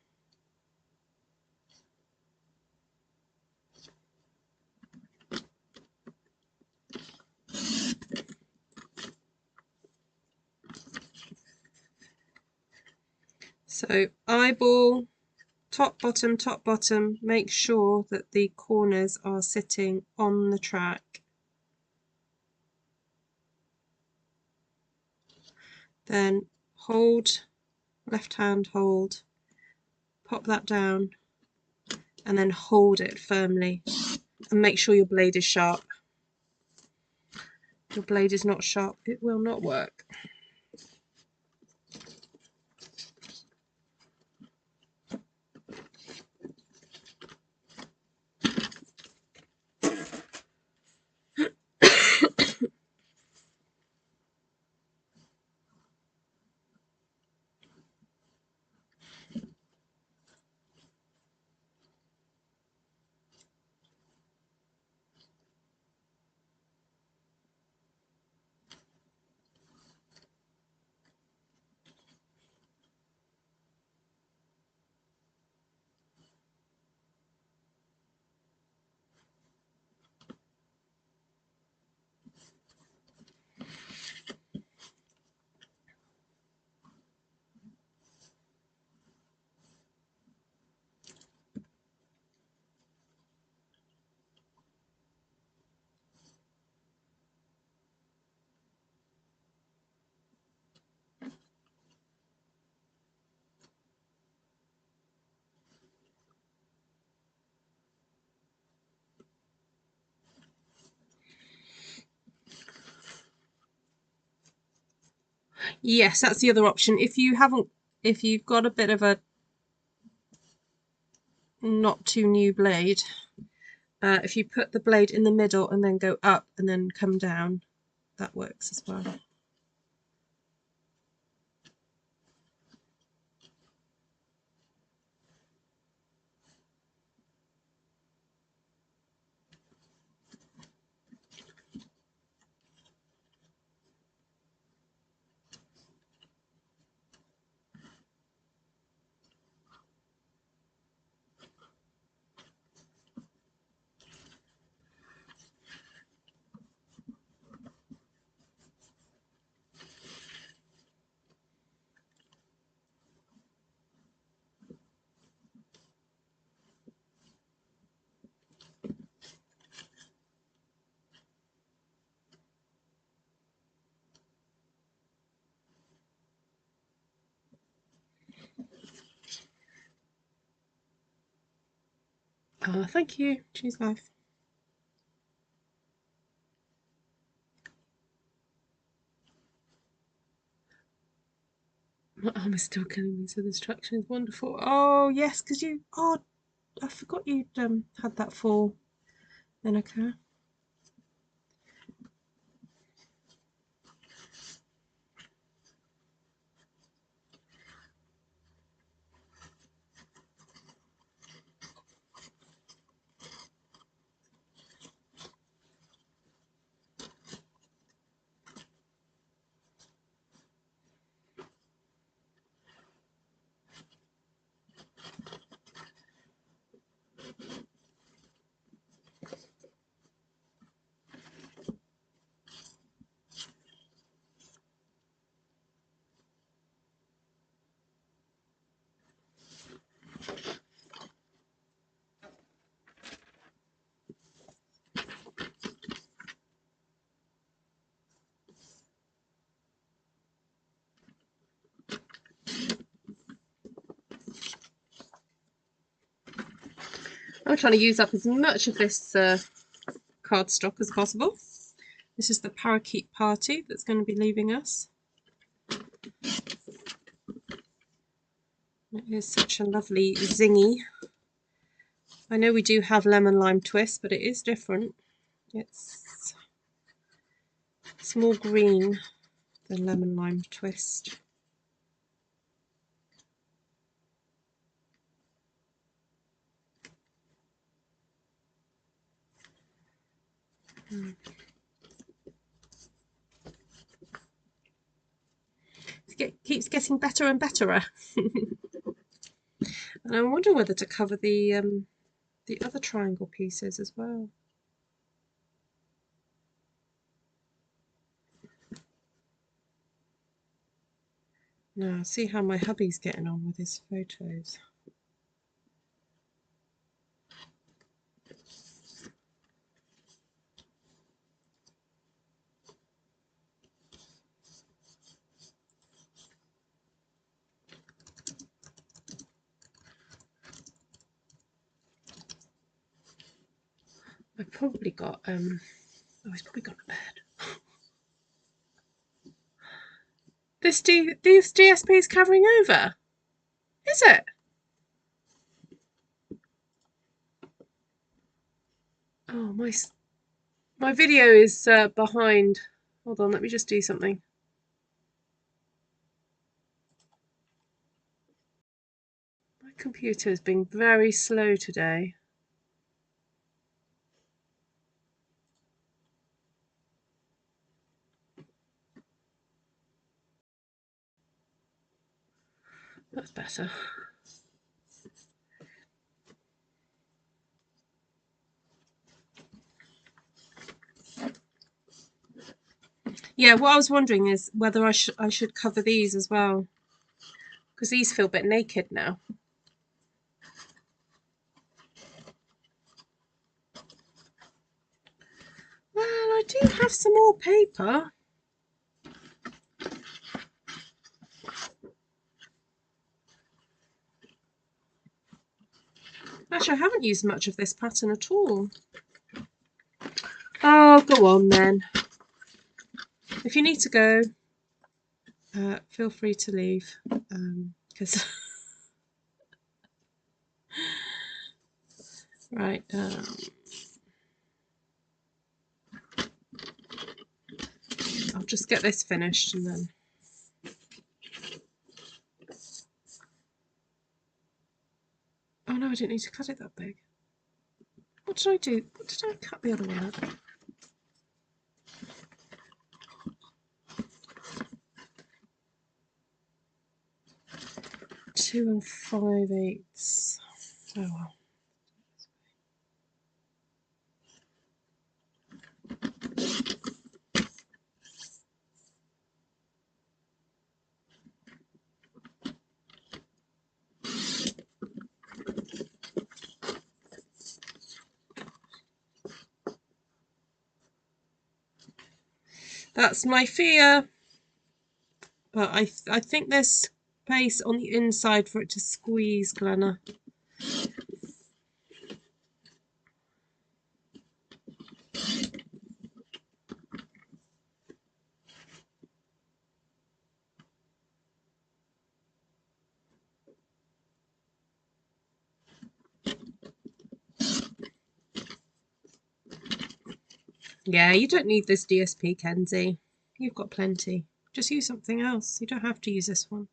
So, eyeball, top, bottom, make sure that the corners are sitting on the track. Then hold, left hand hold, pop that down, and then hold it firmly. And make sure your blade is sharp. If your blade is not sharp, it will not work. Yes, that's the other option. If you've got a bit of a not too new blade, if you put the blade in the middle and then go up and then come down, that works as well. Thank you. Choose life. My arm is still killing me, so the instruction is wonderful. Oh, yes, because you... Oh, I forgot you'd had that fall then occur. I'm trying to use up as much of this cardstock as possible. This is the Parakeet party that's going to be leaving us. It is such a lovely zingy. I know we do have lemon lime twist, but it is different. It's more green than lemon lime twist. It keeps getting better and betterer. And I wonder whether to cover the other triangle pieces as well. Now, see how my hubby's getting on with his photos. I've probably got oh, he's probably gone to bed. These DSP is covering over, is it? Oh, my video is behind. Hold on, let me just do something. My computer has been very slow today. That's better. Yeah, what I was wondering is whether I should cover these as well, because these feel a bit naked now. Well, I do have some more paper. Actually, I haven't used much of this pattern at all. Oh, go on then. If you need to go, feel free to leave, because right. I'll just get this finished and then. Oh no, I didn't need to cut it that big. What did I do? What did I cut the other one at? Two and 5/8. Oh well. That's my fear. But I think there's space on the inside for it to squeeze, Glenna. Yeah, you don't need this DSP, Kenzie. You've got plenty. Just use something else. You don't have to use this one.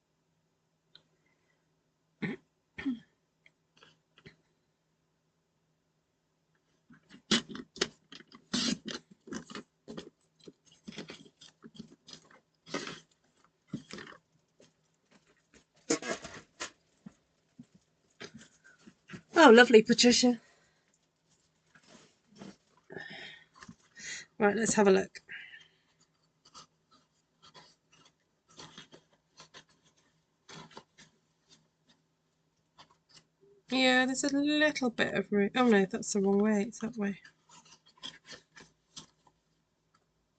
Oh, lovely, Patricia. Right, let's have a look. Yeah, there's a little bit of room. Oh no, that's the wrong way. It's that way.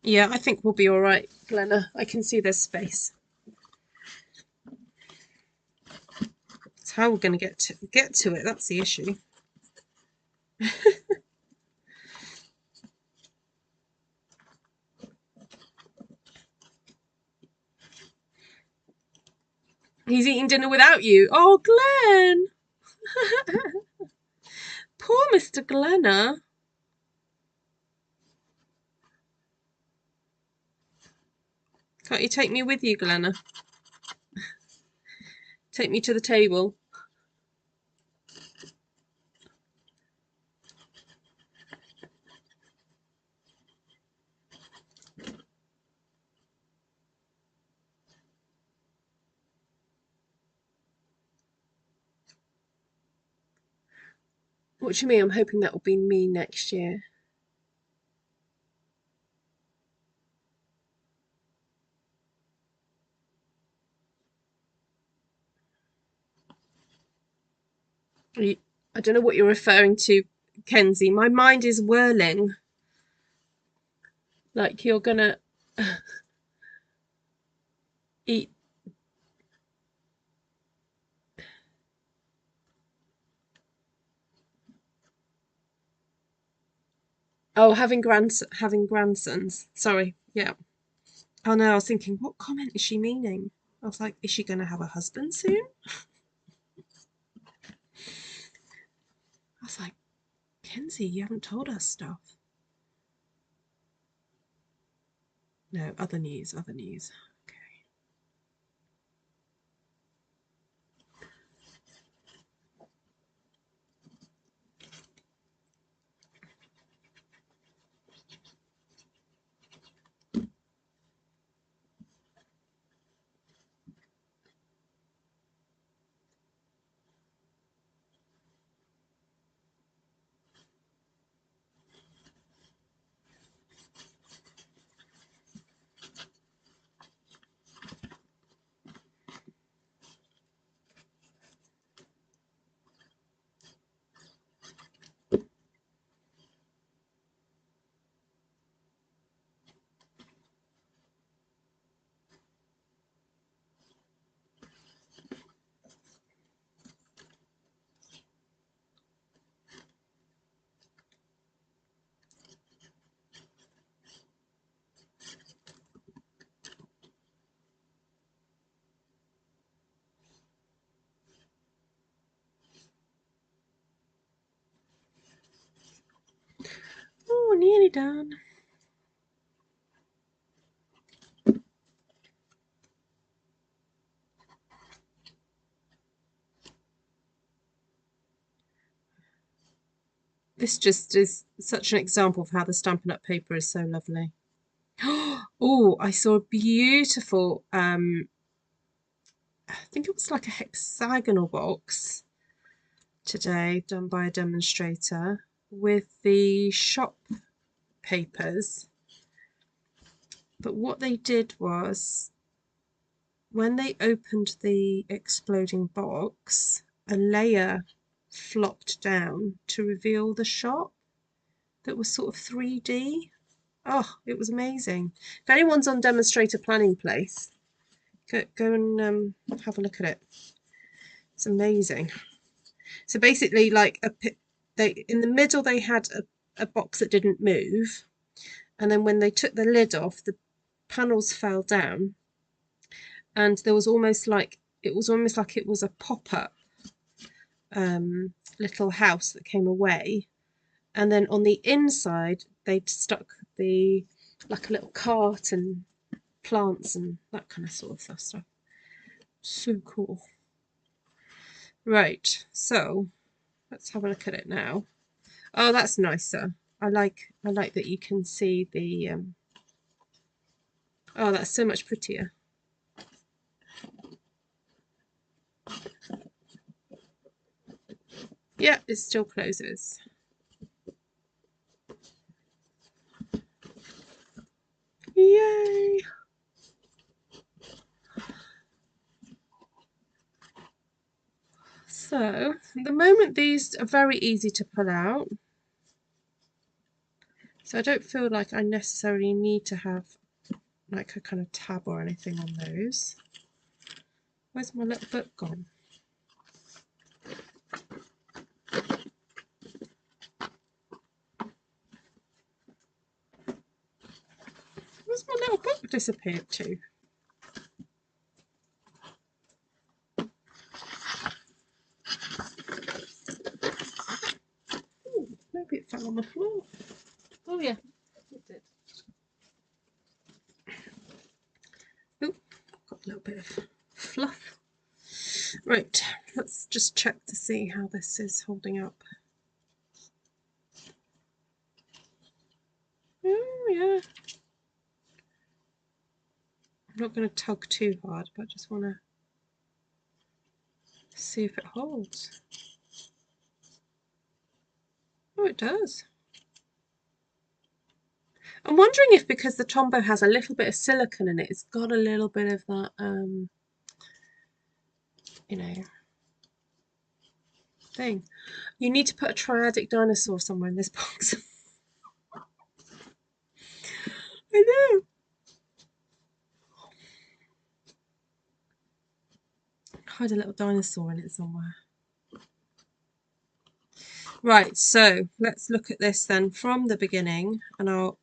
Yeah, I think we'll be all right, Glenna. I can see there's space. It's how we're going to get to it. That's the issue. He's eating dinner without you. Oh, Glenn. Poor Mr. Glenner. Can't you take me with you, Glenner? Take me to the table. What do you mean? I'm hoping that will be me next year. I don't know what you're referring to, Kenzie. My mind is whirling. Like you're gonna eat. Oh, having grandsons. Sorry. Yeah. Oh no, I was thinking, what comment is she meaning? I was like, is she gonna have a husband soon? I was like, Kenzie, you haven't told us stuff. No, other news, other news. Okay. Oh, nearly done. This just is such an example of how the Stampin' Up paper is so lovely. Oh, I saw a beautiful, I think it was like a hexagonal box today done by a demonstrator with the shop papers. But what they did was, when they opened the exploding box, a layer flopped down to reveal the shop that was sort of 3D. Oh, it was amazing. If anyone's on Demonstrator Planning Place, go and have a look at it. It's amazing. So basically, like they in the middle they had a box that didn't move, and then when they took the lid off, the panels fell down, and there was almost like it was a pop-up little house that came away, and then on the inside they'd stuck the like a little cart and plants and that kind of sort of stuff. So cool. Right, so let's have a look at it now. Oh, that's nicer. I like that you can see the oh, that's so much prettier. Yeah, it still closes. Yay! So, at the moment these are very easy to pull out. So I don't feel like I necessarily need to have like a kind of tab or anything on those. Where's my little book gone? Where's my little book disappeared to? Ooh, maybe it fell on the floor. Oh yeah, it did. Oh, got a little bit of fluff. Right, let's just check to see how this is holding up. Oh yeah. I'm not going to tug too hard, but I just want to see if it holds. Oh, it does. I'm wondering if because the Tombow has a little bit of silicone in it, it's got a little bit of that, you know, thing. You need to put a triadic dinosaur somewhere in this box. I know. Hide a little dinosaur in it somewhere. Right, so let's look at this then from the beginning, and I'll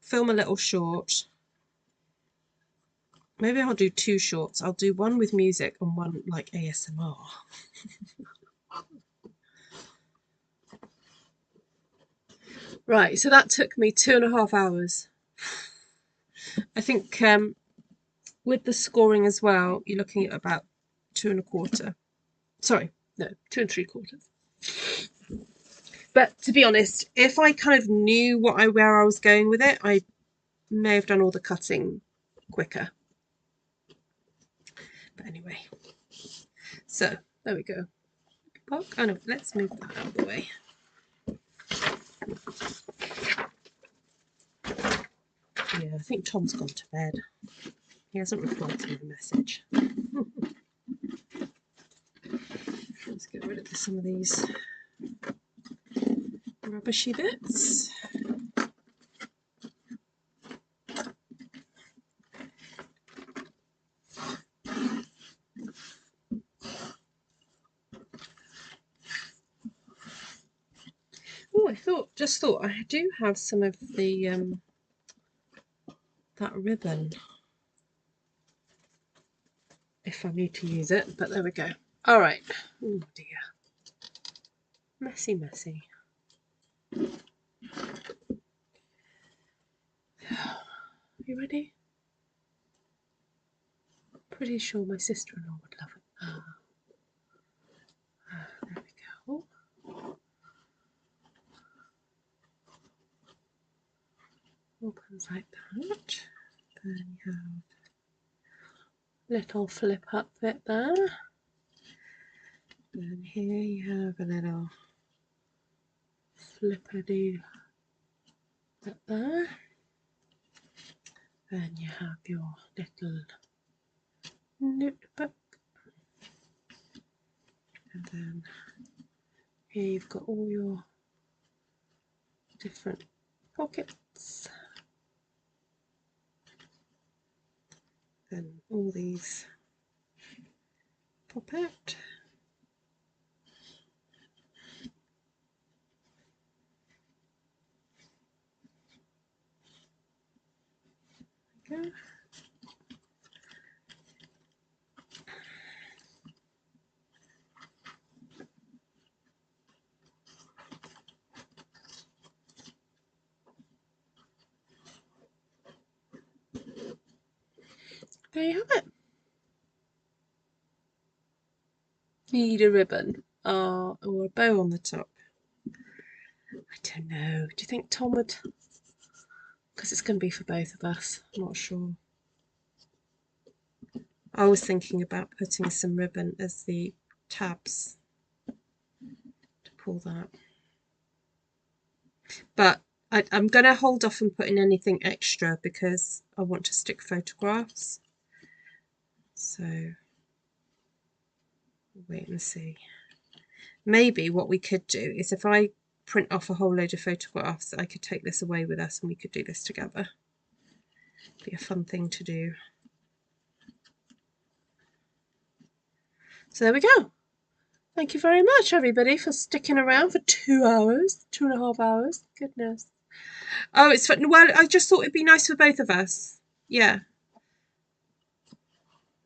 film a little short. Maybe I'll do 2 shorts. I'll do one with music and one like ASMR. Right, so that took me 2.5 hours. I think with the scoring as well, you're looking at about 2.25. Sorry, no, 2 3/4. But to be honest, if I kind of knew where I was going with it, I may have done all the cutting quicker. But anyway, so there we go. Oh no, let's move that out of the way. Yeah, I think Tom's gone to bed. He hasn't replied to my message. Let's get rid of some of these rubbishy bits. Oh, I just thought I do have some of the that ribbon if I need to use it, but there we go. All right. Oh dear. Messy, messy. You ready? Pretty sure my sister-in-law would love it. There we go. Opens like that. Then you have little flip up bit there. Then here you have a little flippity bit there. Then you have your little notebook. And then here you've got all your different pockets. Then all these pop out. There we go. There you have it. Need a ribbon or a bow on the top. I don't know. Do you think Tom would? Because it's going to be for both of us. I'm not sure. I was thinking about putting some ribbon as the tabs to pull that. But I'm going to hold off on putting anything extra because I want to stick photographs. So we'll wait and see. Maybe what we could do is if I print off a whole load of photographs, I could take this away with us and we could do this together. Be a fun thing to do. So there we go. Thank you very much, everybody, for sticking around for 2 hours, 2.5 hours. Goodness. Oh, it's fun. Well, I just thought it'd be nice for both of us. Yeah.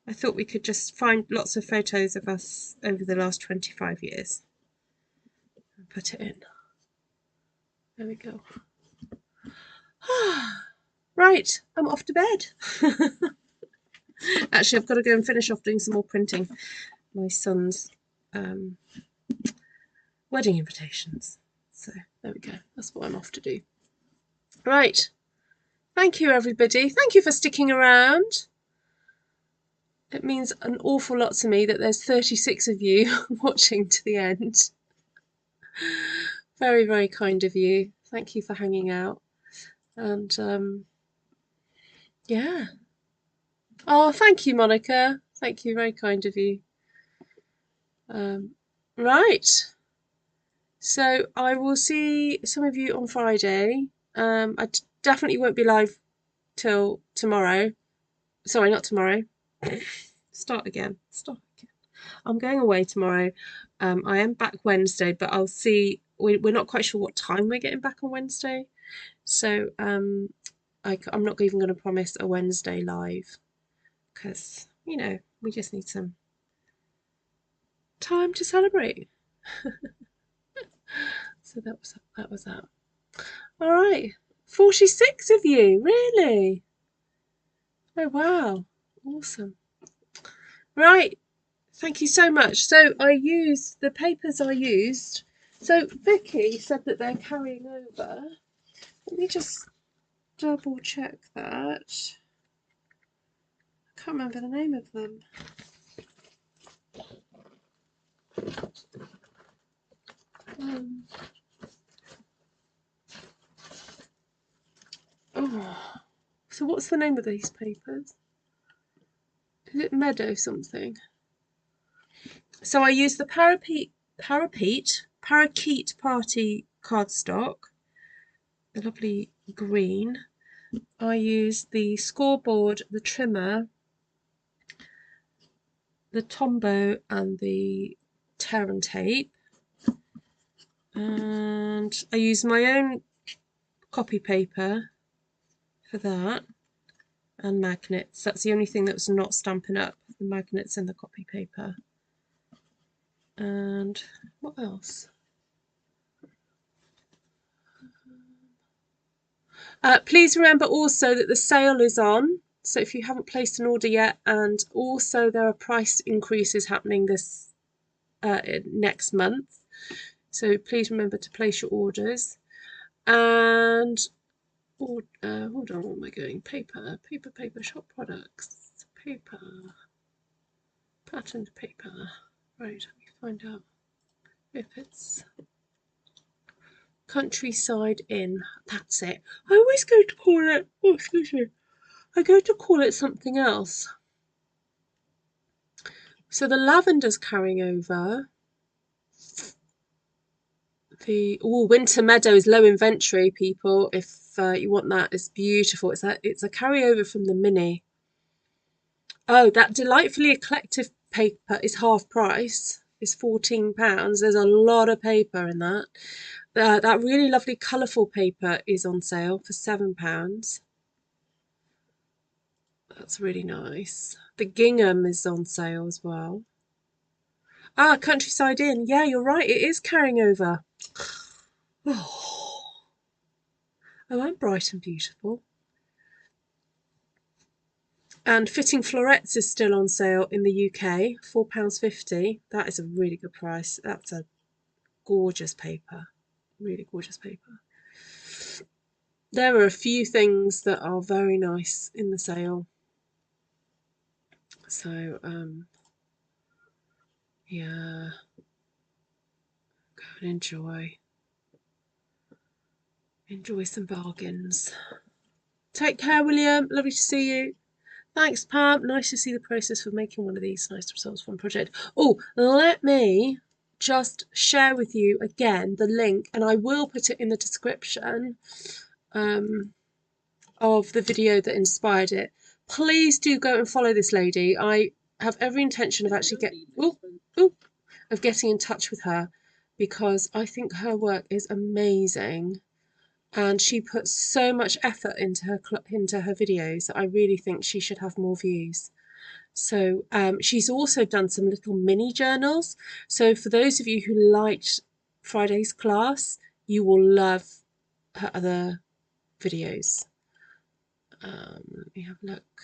I thought we could just find lots of photos of us over the last 25 years and put it in. There we go. Right, I'm off to bed. Actually, I've got to go and finish off doing some more printing. My son's wedding invitations. So there we go. That's what I'm off to do. Right. Thank you, everybody. Thank you for sticking around. It means an awful lot to me that there's 36 of you watching to the end. Very, very kind of you. Thank you for hanging out. And yeah. Oh, thank you, Monica. Thank you. Very kind of you. Right. So I will see some of you on Friday. I definitely won't be live till tomorrow. Sorry, not tomorrow. Start again. I'm going away tomorrow. I am back Wednesday, but I'll see. We're not quite sure what time we're getting back on Wednesday. So I'm not even going to promise a Wednesday live because, you know, we just need some time to celebrate. So that was that. All right. 46 of you, really? Oh, wow. Awesome. Right. Thank you so much. So I used the papers I used. So Vicky said that they're carrying over. Let me just double check that. I can't remember the name of them. Oh, so what's the name of these papers? Is it Meadow something? So I used the Parakeet Party cardstock, the lovely green. I used the scoreboard, the trimmer, the Tombow, and the tear and tape. And I used my own copy paper for that, and magnets. That's the only thing that was not Stampin' Up, the magnets and the copy paper. And what else? Please remember also that the sale is on. So if you haven't placed an order yet, and also there are price increases happening this next month. So please remember to place your orders. And hold on, where am I going? Paper, shop products, paper, patterned paper. Right, let me find out if it's Countryside Inn. That's it. I always go to call it, oh, excuse me, I go to call it something else. So the lavender's carrying over. The Winter Meadow is low inventory, people. If you want that, it's beautiful. It's a carryover from the mini. Oh, that delightfully eclectic paper is half price. It's £14. There's a lot of paper in that. That really lovely colourful paper is on sale for £7. That's really nice. The gingham is on sale as well. Ah, Countryside Inn. Yeah, you're right. It is carrying over. Oh, I'm bright and beautiful. And Fitting Florets is still on sale in the UK, £4.50. That is a really good price. That's a gorgeous paper. Really gorgeous paper. There are a few things that are very nice in the sale. So, yeah, go and enjoy some bargains. Take care, William. Lovely to see you. Thanks, Pam. Nice to see the process for making one of these. Nice results from project. Oh, let me just share with you again the link, and I will put it in the description of the video that inspired it. Please do go and follow this lady. I have every intention of actually getting in touch with her because I think her work is amazing. and she puts so much effort into her videos that I really think she should have more views. So she's also done some little mini journals. So for those of you who liked Friday's class, you will love her other videos. Let me have a look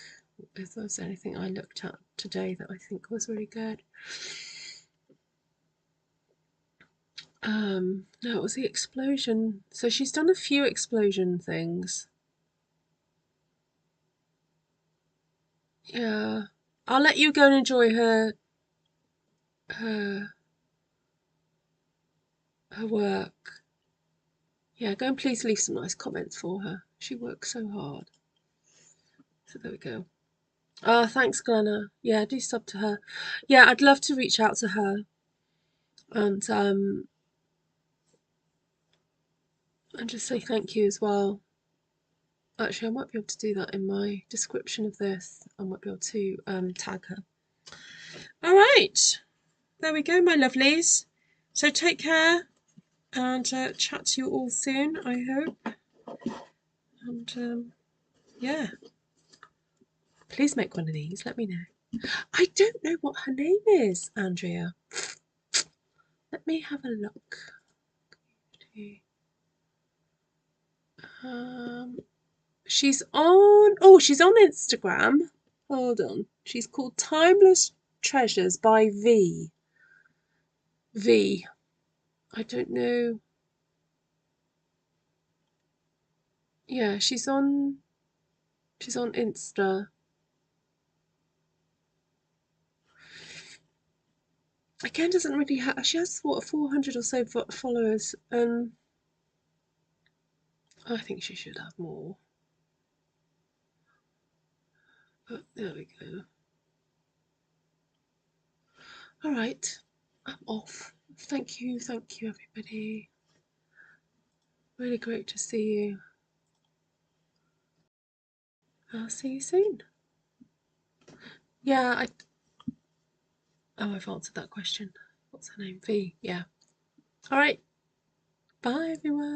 if there's anything I looked at today that I think was really good. No, it was the explosion. So she's done a few explosion things. Yeah, I'll let you go and enjoy her work. Yeah, go and please leave some nice comments for her. She works so hard. So there we go. Oh, thanks, Glenna. Yeah, do sub to her. Yeah, I'd love to reach out to her and just say thank you as well. Actually, I might be able to do that in my description of this. I might be able to tag her. All right, there we go, my lovelies. So take care and chat to you all soon, I hope. And yeah, please make one of these. Let me know. I don't know what her name is, Andrea. Let me have a look. She's on. Oh, she's on Instagram. Hold on. She's called Timeless Treasures by V. V. I don't know. Yeah, she's on Insta. Again, doesn't really have. She has what 400 or so followers. I think she should have more. But there we go. All right, I'm off. Thank you, everybody. Really great to see you. I'll see you soon. Yeah, I've answered that question. What's her name? V. Yeah. All right. Bye, everyone.